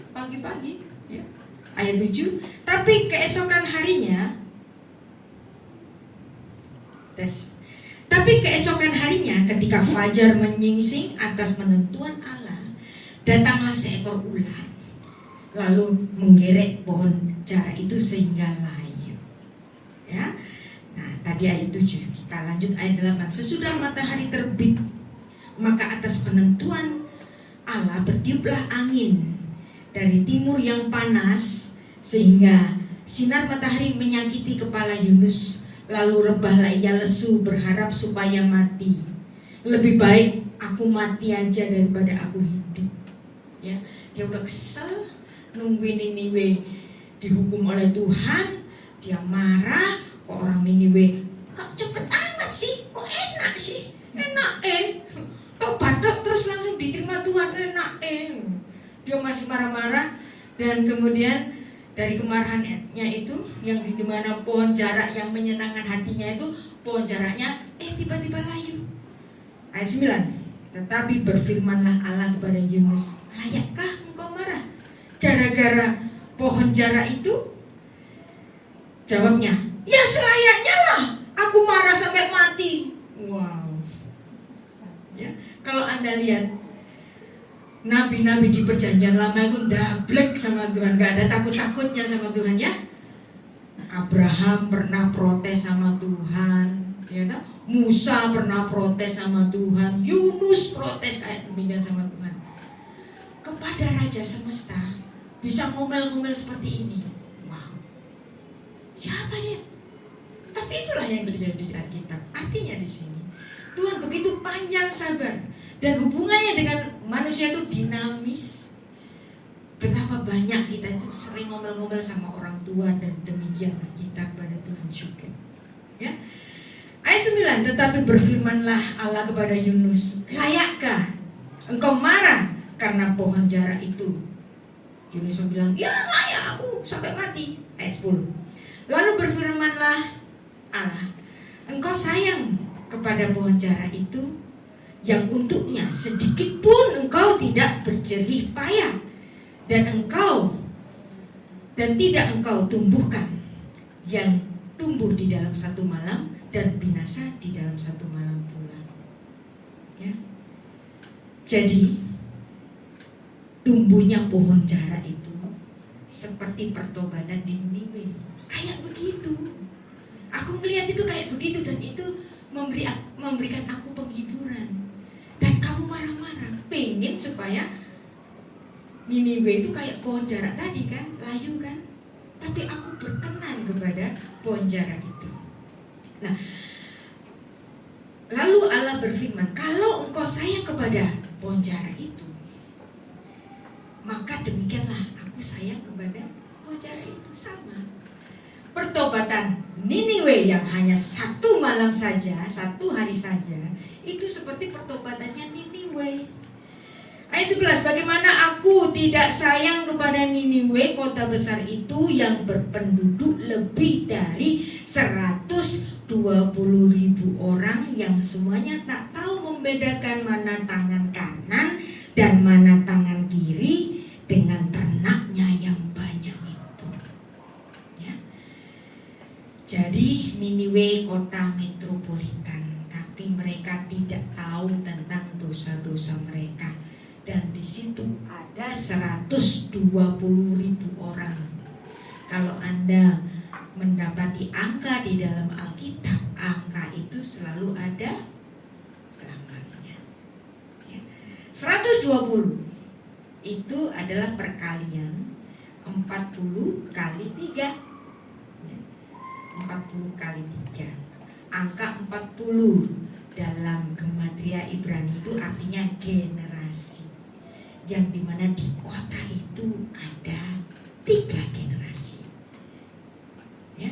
pagi-pagi ya, ayat 7, tapi keesokan harinya ketika fajar menyingsing atas penentuan Allah, datanglah seekor ular lalu menggerek pohon jarak itu sehingga layu. Ya. Nah, tadi ayat 7, kita lanjut ayat 8. Sesudah matahari terbit, maka atas penentuan Allah bertiuplah angin dari timur yang panas sehingga sinar matahari menyakiti kepala Yunus. Lalu rebahlah ia lesu berharap supaya mati. Lebih baik aku mati aja daripada aku hidup. Ya, dia udah kesel nungguin Niniwe dihukum oleh Tuhan. Dia marah, kok orang Niniwe kok cepet amat sih, kok enak sih, enak tobat terus langsung diterima Tuhan, enak Dia masih marah-marah, dan kemudian dari kemarahannya itu, yang di mana pohon jarak yang menyenangkan hatinya itu, pohon jaraknya tiba-tiba layu. Ayat 9. Tetapi berfirmanlah Allah kepada Yunus, layakkah engkau marah gara-gara pohon jarak itu? Jawabnya, ya selayaknya lah aku marah sampai mati. Wow. Ya, kalau Anda lihat nabi-nabi di perjanjian lama itu dablek sama Tuhan, gak ada takut-takutnya sama Tuhan ya. Abraham pernah protes sama Tuhan, ya tak? Musa pernah protes sama Tuhan, Yunus protes kayak demikian sama Tuhan. Kepada Raja Semesta bisa ngomel-ngomel seperti ini. Wow. Siapa dia? Tapi itulah yang terjadi di Alkitab. Artinya di sini Tuhan begitu panjang sabar, dan hubungannya dengan manusia itu dinamis. Betapa banyak kita itu sering ngomel-ngomel sama orang tua, dan demikianlah kita kepada Tuhan juga. Ya. Ayat 9, tetapi berfirmanlah Allah kepada Yunus, layakkah engkau marah karena pohon jarak itu? Yunus bilang, ya layak aku sampai mati. Ayat 10. Lalu berfirmanlah Allah, engkau sayang kepada pohon jarak itu, yang untuknya sedikit pun engkau tidak berjerih payah, dan tidak engkau tumbuhkan, yang tumbuh di dalam satu malam dan binasa di dalam satu malam pula. Ya. Jadi tumbuhnya pohon jarak itu seperti pertobatan di Niniwe, kayak begitu. Aku melihat itu kayak begitu, dan itu memberikan aku penghiburan. Dan kamu marah-marah, pengen supaya Niniwe itu kayak pohon jarak tadi kan, layu kan. Tapi aku berkenan kepada pohon jarak itu. Nah, lalu Allah berfirman, kalau engkau sayang kepada pohon jarak itu, maka demikianlah aku sayang kepada pohon jarak itu. Sama. Pertobatan Niniwe yang hanya satu malam saja, satu hari saja, itu seperti pertobatannya Niniwe. Ayat 11, bagaimana aku tidak sayang kepada Niniwe, kota besar itu yang berpenduduk lebih dari 120.000 orang, yang semuanya tak tahu membedakan mana tangan kanan dan mana tangan kiri, dengan ternaknya yang banyak itu. Ya. mereka tidak tahu tentang dosa-dosa mereka. Dan di situ ada 120.000 orang. Kalau Anda mendapati angka di dalam Alkitab, angka itu selalu ada lambangnya. 120 itu adalah perkalian 40 kali 3. 40 kali 3. Angka 40 dalam gematria Ibrani itu artinya generasi. Yang dimana di kota itu ada 3 generasi. Ya,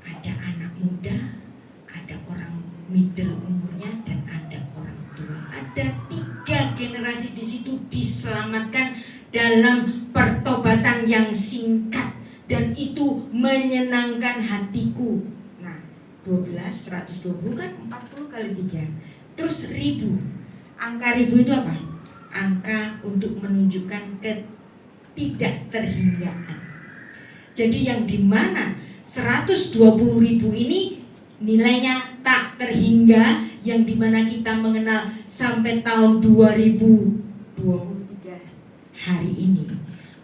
ada anak muda, ada orang middle umurnya, dan ada orang tua. Ada 3 generasi di situ diselamatkan dalam pertobatan yang singkat, dan itu menyenangkan hatiku. Nah, 120 kan 40 kali 3. Terus 1000. Angka 1000 itu apa? Angka untuk menunjukkan ketidakterhinggaan. Jadi yang dimana 120.000 ini nilainya tak terhingga, yang dimana kita mengenal sampai tahun 2023 hari ini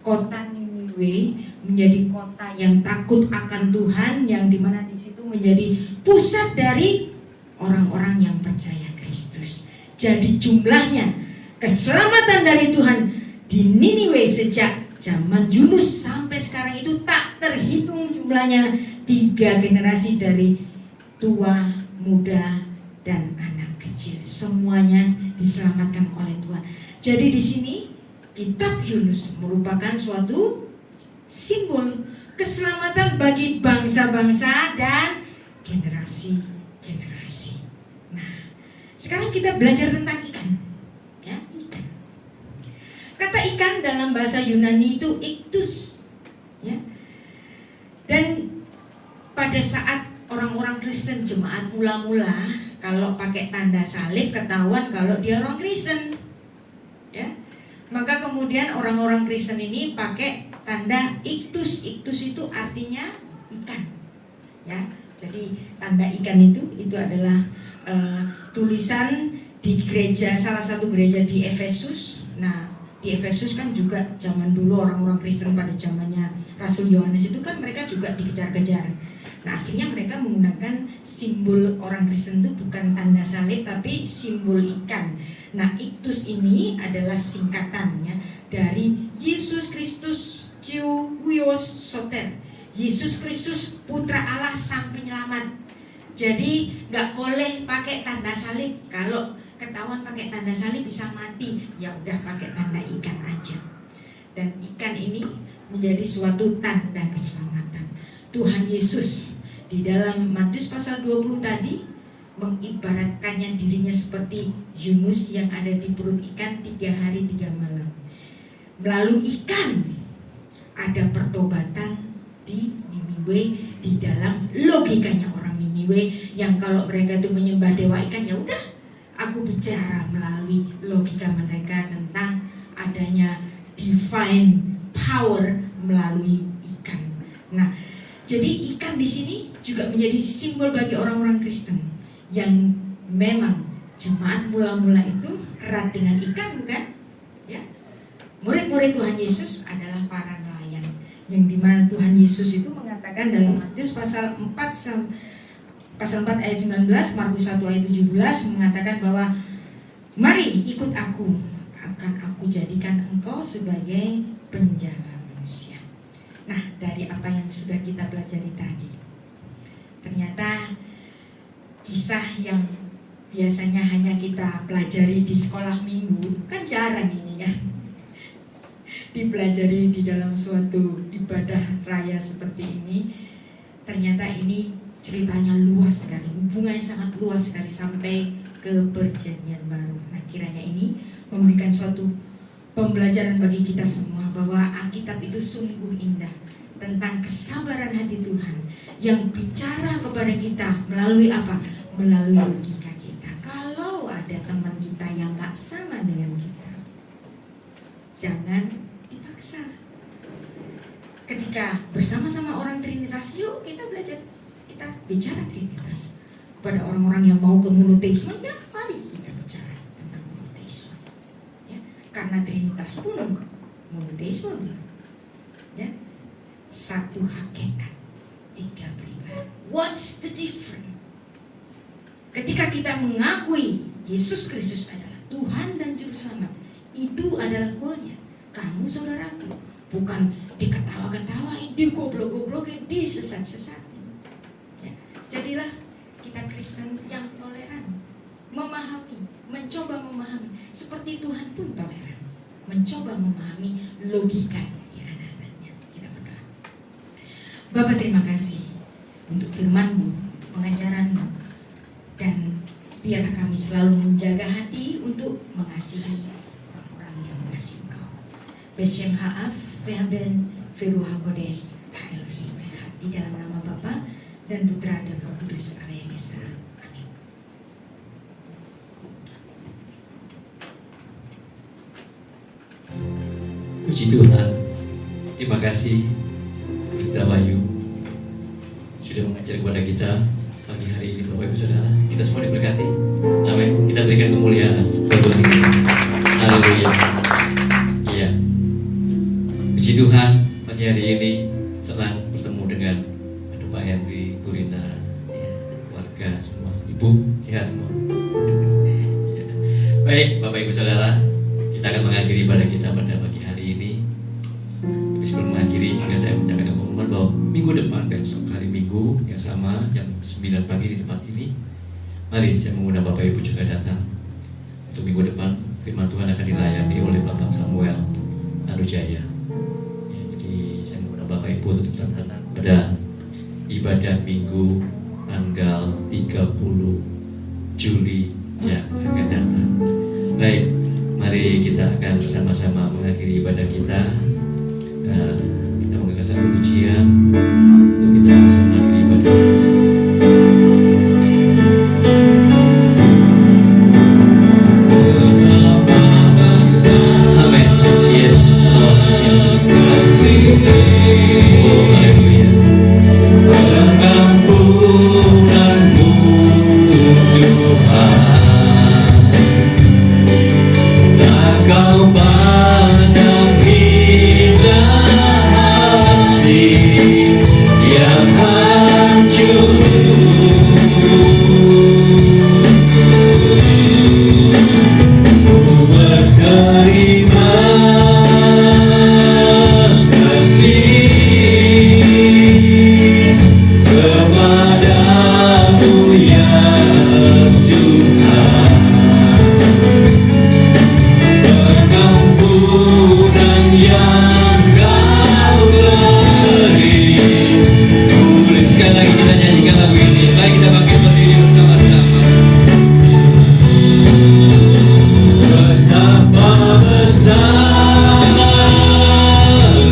kota Niniwe menjadi kota yang takut akan Tuhan, yang dimana di situ menjadi pusat dari orang-orang yang percaya Kristus. Jadi jumlahnya keselamatan dari Tuhan di Niniwe sejak zaman Yunus sampai sekarang itu tak terhitung jumlahnya. 3 generasi dari tua, muda, dan anak kecil, semuanya diselamatkan oleh Tuhan. Jadi di sini kitab Yunus merupakan suatu simbol keselamatan bagi bangsa-bangsa dan generasi-generasi. Nah, sekarang kita belajar tentang ikan. Ya, ikan. Kata ikan dalam bahasa Yunani itu iktus. Ya. Dan pada saat orang-orang Kristen jemaat mula-mula, kalau pakai tanda salib ketahuan kalau dia orang Kristen. Ya. Maka kemudian orang-orang Kristen ini pakai tanda iktus. Iktus itu artinya ikan. Ya. Jadi tanda ikan itu adalah tulisan di gereja, salah satu gereja di Efesus. Nah, di Efesus kan juga zaman dulu orang-orang Kristen pada zamannya Rasul Yohanes itu kan mereka juga dikejar-kejar. Nah, akhirnya mereka menggunakan simbol orang Kristen itu bukan tanda salib tapi simbol ikan. Nah, iktus ini adalah singkatannya dari Yesus Kristus Huios Soter. Yesus Kristus Putra Allah Sang Penyelamat. Jadi nggak boleh pakai tanda salib. Kalau ketahuan pakai tanda salib bisa mati. Ya udah pakai tanda ikan aja. Dan ikan ini menjadi suatu tanda keselamatan. Tuhan Yesus di dalam Matius pasal 20 tadi mengibaratkannya dirinya seperti Yunus yang ada di perut ikan 3 hari 3 malam. Melalui ikan ada pertobatan di Niniwe, di dalam logikanya orang Niniwe yang kalau mereka itu menyembah dewa ikan, ya udah aku bicara melalui logika mereka tentang adanya divine power melalui ikan. Nah, jadi ikan di sini juga menjadi simbol bagi orang-orang Kristen yang memang jemaat mula-mula itu erat dengan ikan, bukan? Ya. Murid-murid Tuhan Yesus adalah para nelayan, yang dimana Tuhan Yesus itu mengatakan dalam Matius pasal 4 ayat 19, Markus 1 ayat 17 mengatakan bahwa mari ikut aku, akan aku jadikan engkau sebagai penjala manusia. Nah, dari apa yang sudah kita pelajari tadi, ternyata kisah yang biasanya hanya kita pelajari di sekolah minggu kan jarang ini kan dipelajari di dalam suatu ibadah raya seperti ini. Ternyata ini ceritanya luas sekali, hubungannya sangat luas sekali sampai ke perjanjian baru. Nah, kiranya ini memberikan suatu pembelajaran bagi kita semua bahwa Alkitab itu sungguh indah tentang kesabaran hati Tuhan yang bicara kepada kita melalui apa? Melalui logika kita. Kalau ada teman kita yang gak sama dengan kita, jangan dipaksa. Ketika bersama-sama orang Trinitas, yuk kita belajar, kita bicara Trinitas. Kepada orang-orang yang mau ke monoteisme, ya karena Trinitas pun monoteisme, ya, satu hakikat, tiga pribadi. What's the difference? Ketika kita mengakui Yesus Kristus adalah Tuhan dan Juru Selamat, itu adalah goalnya. Kamu saudaraku, bukan diketawa-ketawain, digoblok-goblokin, disesat-sesatin. Ya, jadilah kita Kristen yang toleran, memahami, mencoba memahami. Seperti Tuhan pun toleran, mencoba memahami logika dari anak-anaknya. Kita berdoa. Bapa, terima kasih untuk firman-Mu, untuk pengajaran-Mu, dan biarlah kami selalu menjaga hati untuk mengasihi orang-orang yang mengasihi Engkau. Beshem ha'af ve'haben ve'ruha kodes ha'elohim echad. Di dalam nama Bapa dan Putra dan Roh Kudus Allah yang Esa. Amin. Puji Tuhan. Terima kasih Kita Wahyu sudah mengajar kepada kita pagi hari ini, Bapak Ibu Saudara. Kita semua diberkati. Amin. Kita berikan kemuliaan bagi Tuhan. Haleluya. Iya. Puji Tuhan, pagi hari ini senang bertemu dengan Pak Henry, Bu Rina, ya, keluarga semua. Ibu sehat semua. Ya. Baik, Bapak Ibu Saudara, kita akan mengakhiri ibadah kita pada pagi hari ini. Tapi sebelum mengakhiri, jika saya menyampaikan pengumuman bahwa minggu depan, besok hari Minggu yang sama jam 9 pagi di tempat ini, mari saya mengundang Bapak Ibu juga datang. Untuk minggu depan firman Tuhan akan dilayani oleh Bapak Samuel Tanujaya. Ya, jadi saya mengundang Bapak Ibu untuk tetap datang pada ibadah Minggu tanggal 30 Juli yang akan datang. Baik, mari kita akan bersama-sama mengakhiri ibadah kita. Kita mendengar satu pujian untuk kita bisa mengakhiri ibadah. Amin. Yes, Lord Jesus Christ. Oh, haleluya. Pengampunanmu Tuhan, tak kau pandang hina hati yang hancur. Ku berterima kasih kepadamu ya Tuhan. Pengampunan yang kau beri. Boleh sekali lagi kita nyanyikan lagu ini. Baik, kita bangkit berdiri bersama-sama. Betapa besar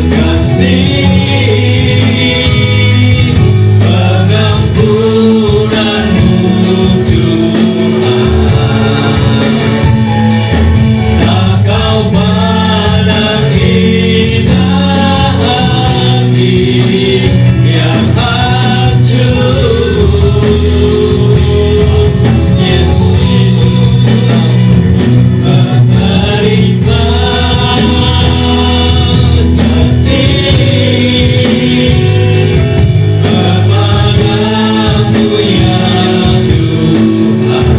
kasih pengampunanmu Tuhan, tak kau pandang hina hati yang hancur. Yes, Jesus, berterima kasih kepadamu ya Tuhan.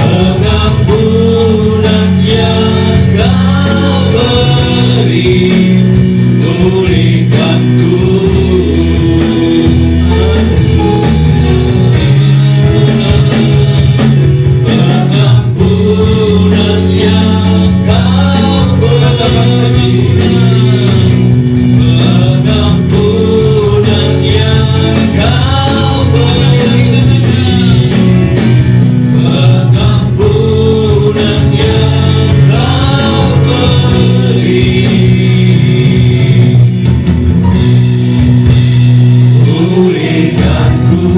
Pengampunan yang kau beri, pulihkanku. Pengampunan yang kau beri, pengampunan yang kau beri, pengampunan yang kau beri, pulihkanku.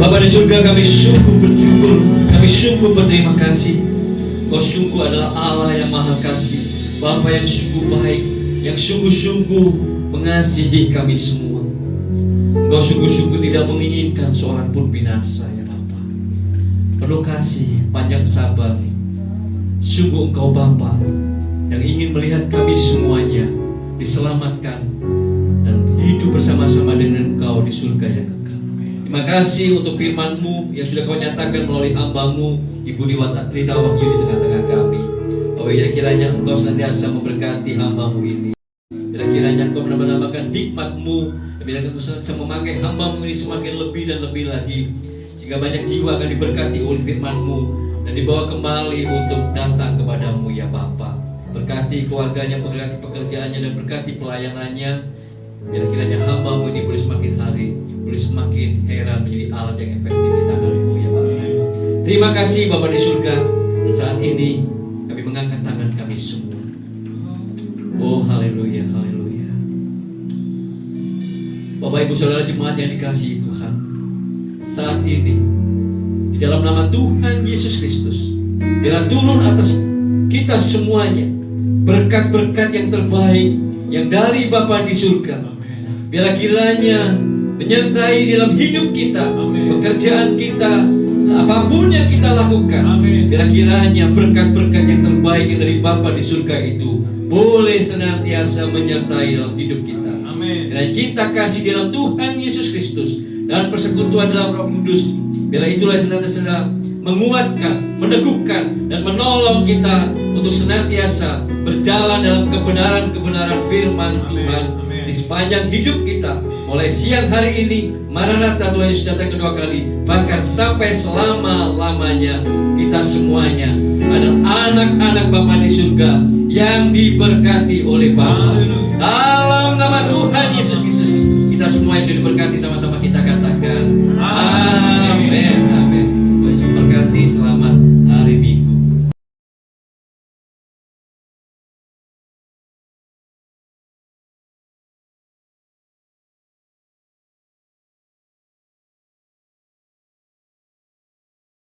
Bapa di surga, kami sungguh bersyukur, kami sungguh berterima kasih. Kau sungguh adalah Allah yang maha kasih, Bapa yang sungguh baik, yang sungguh-sungguh mengasihi kami semua. Engkau sungguh-sungguh tidak menginginkan seorang pun binasa ya Bapa. Penuh kasih, panjang sabar. Sungguh Engkau Bapa yang ingin melihat kami semuanya diselamatkan dan hidup bersama-sama dengan Engkau di surga yang kekal. Terima kasih untuk firman-Mu yang sudah Kau nyatakan melalui hamba-Mu Ibu Rita Wahyu di tengah-tengah kami. Bahwa ya kiranya Engkau senantiasa memberkati hamba-Mu ini. Bila kiranya Engkau menambahkan hikmat-Mu, dan bila Engkau senantiasa memakai hamba-Mu ini semakin lebih dan lebih lagi, sehingga banyak jiwa akan diberkati oleh firman-Mu dan dibawa kembali untuk datang kepada-Mu ya Bapa. Berkati keluarganya, berkati pekerjaannya, dan berkati pelayanannya. Bila kiranya hamba-Mu ini boleh semakin hari, boleh semakin heran menjadi alat yang efektif di tangan-Mu ya Bapa. Terima kasih Bapa di surga. Dan saat ini kami mengangkat tangan kami semua. Oh haleluya, haleluya. Bapak Ibu Saudara jemaat yang dikasihi Tuhan, saat ini di dalam nama Tuhan Yesus Kristus, biarlah turun atas kita semuanya berkat-berkat yang terbaik yang dari Bapa di surga. Biarlah kiranya menyertai dalam hidup kita, pekerjaan kita, apapun yang kita lakukan. Biarlah kiranya berkat-berkat yang terbaik yang dari Bapa di surga itu boleh senantiasa menyertai dalam hidup kita. Dan cinta kasih dalam Tuhan Yesus Kristus dan persekutuan dalam Roh Kudus, biarlah itulah senantiasa menguatkan, meneguhkan, dan menolong kita untuk senantiasa berjalan dalam kebenaran-kebenaran firman Tuhan di sepanjang hidup kita, mulai siang hari ini, Maranatha Tuhan Yesus datang kedua kali, bahkan sampai selama-lamanya. Kita semuanya adalah anak-anak Bapa di surga yang diberkati oleh Bapa. Dalam nama Tuhan Yesus Kristus, kita semua yang diberkati, sama-sama kita katakan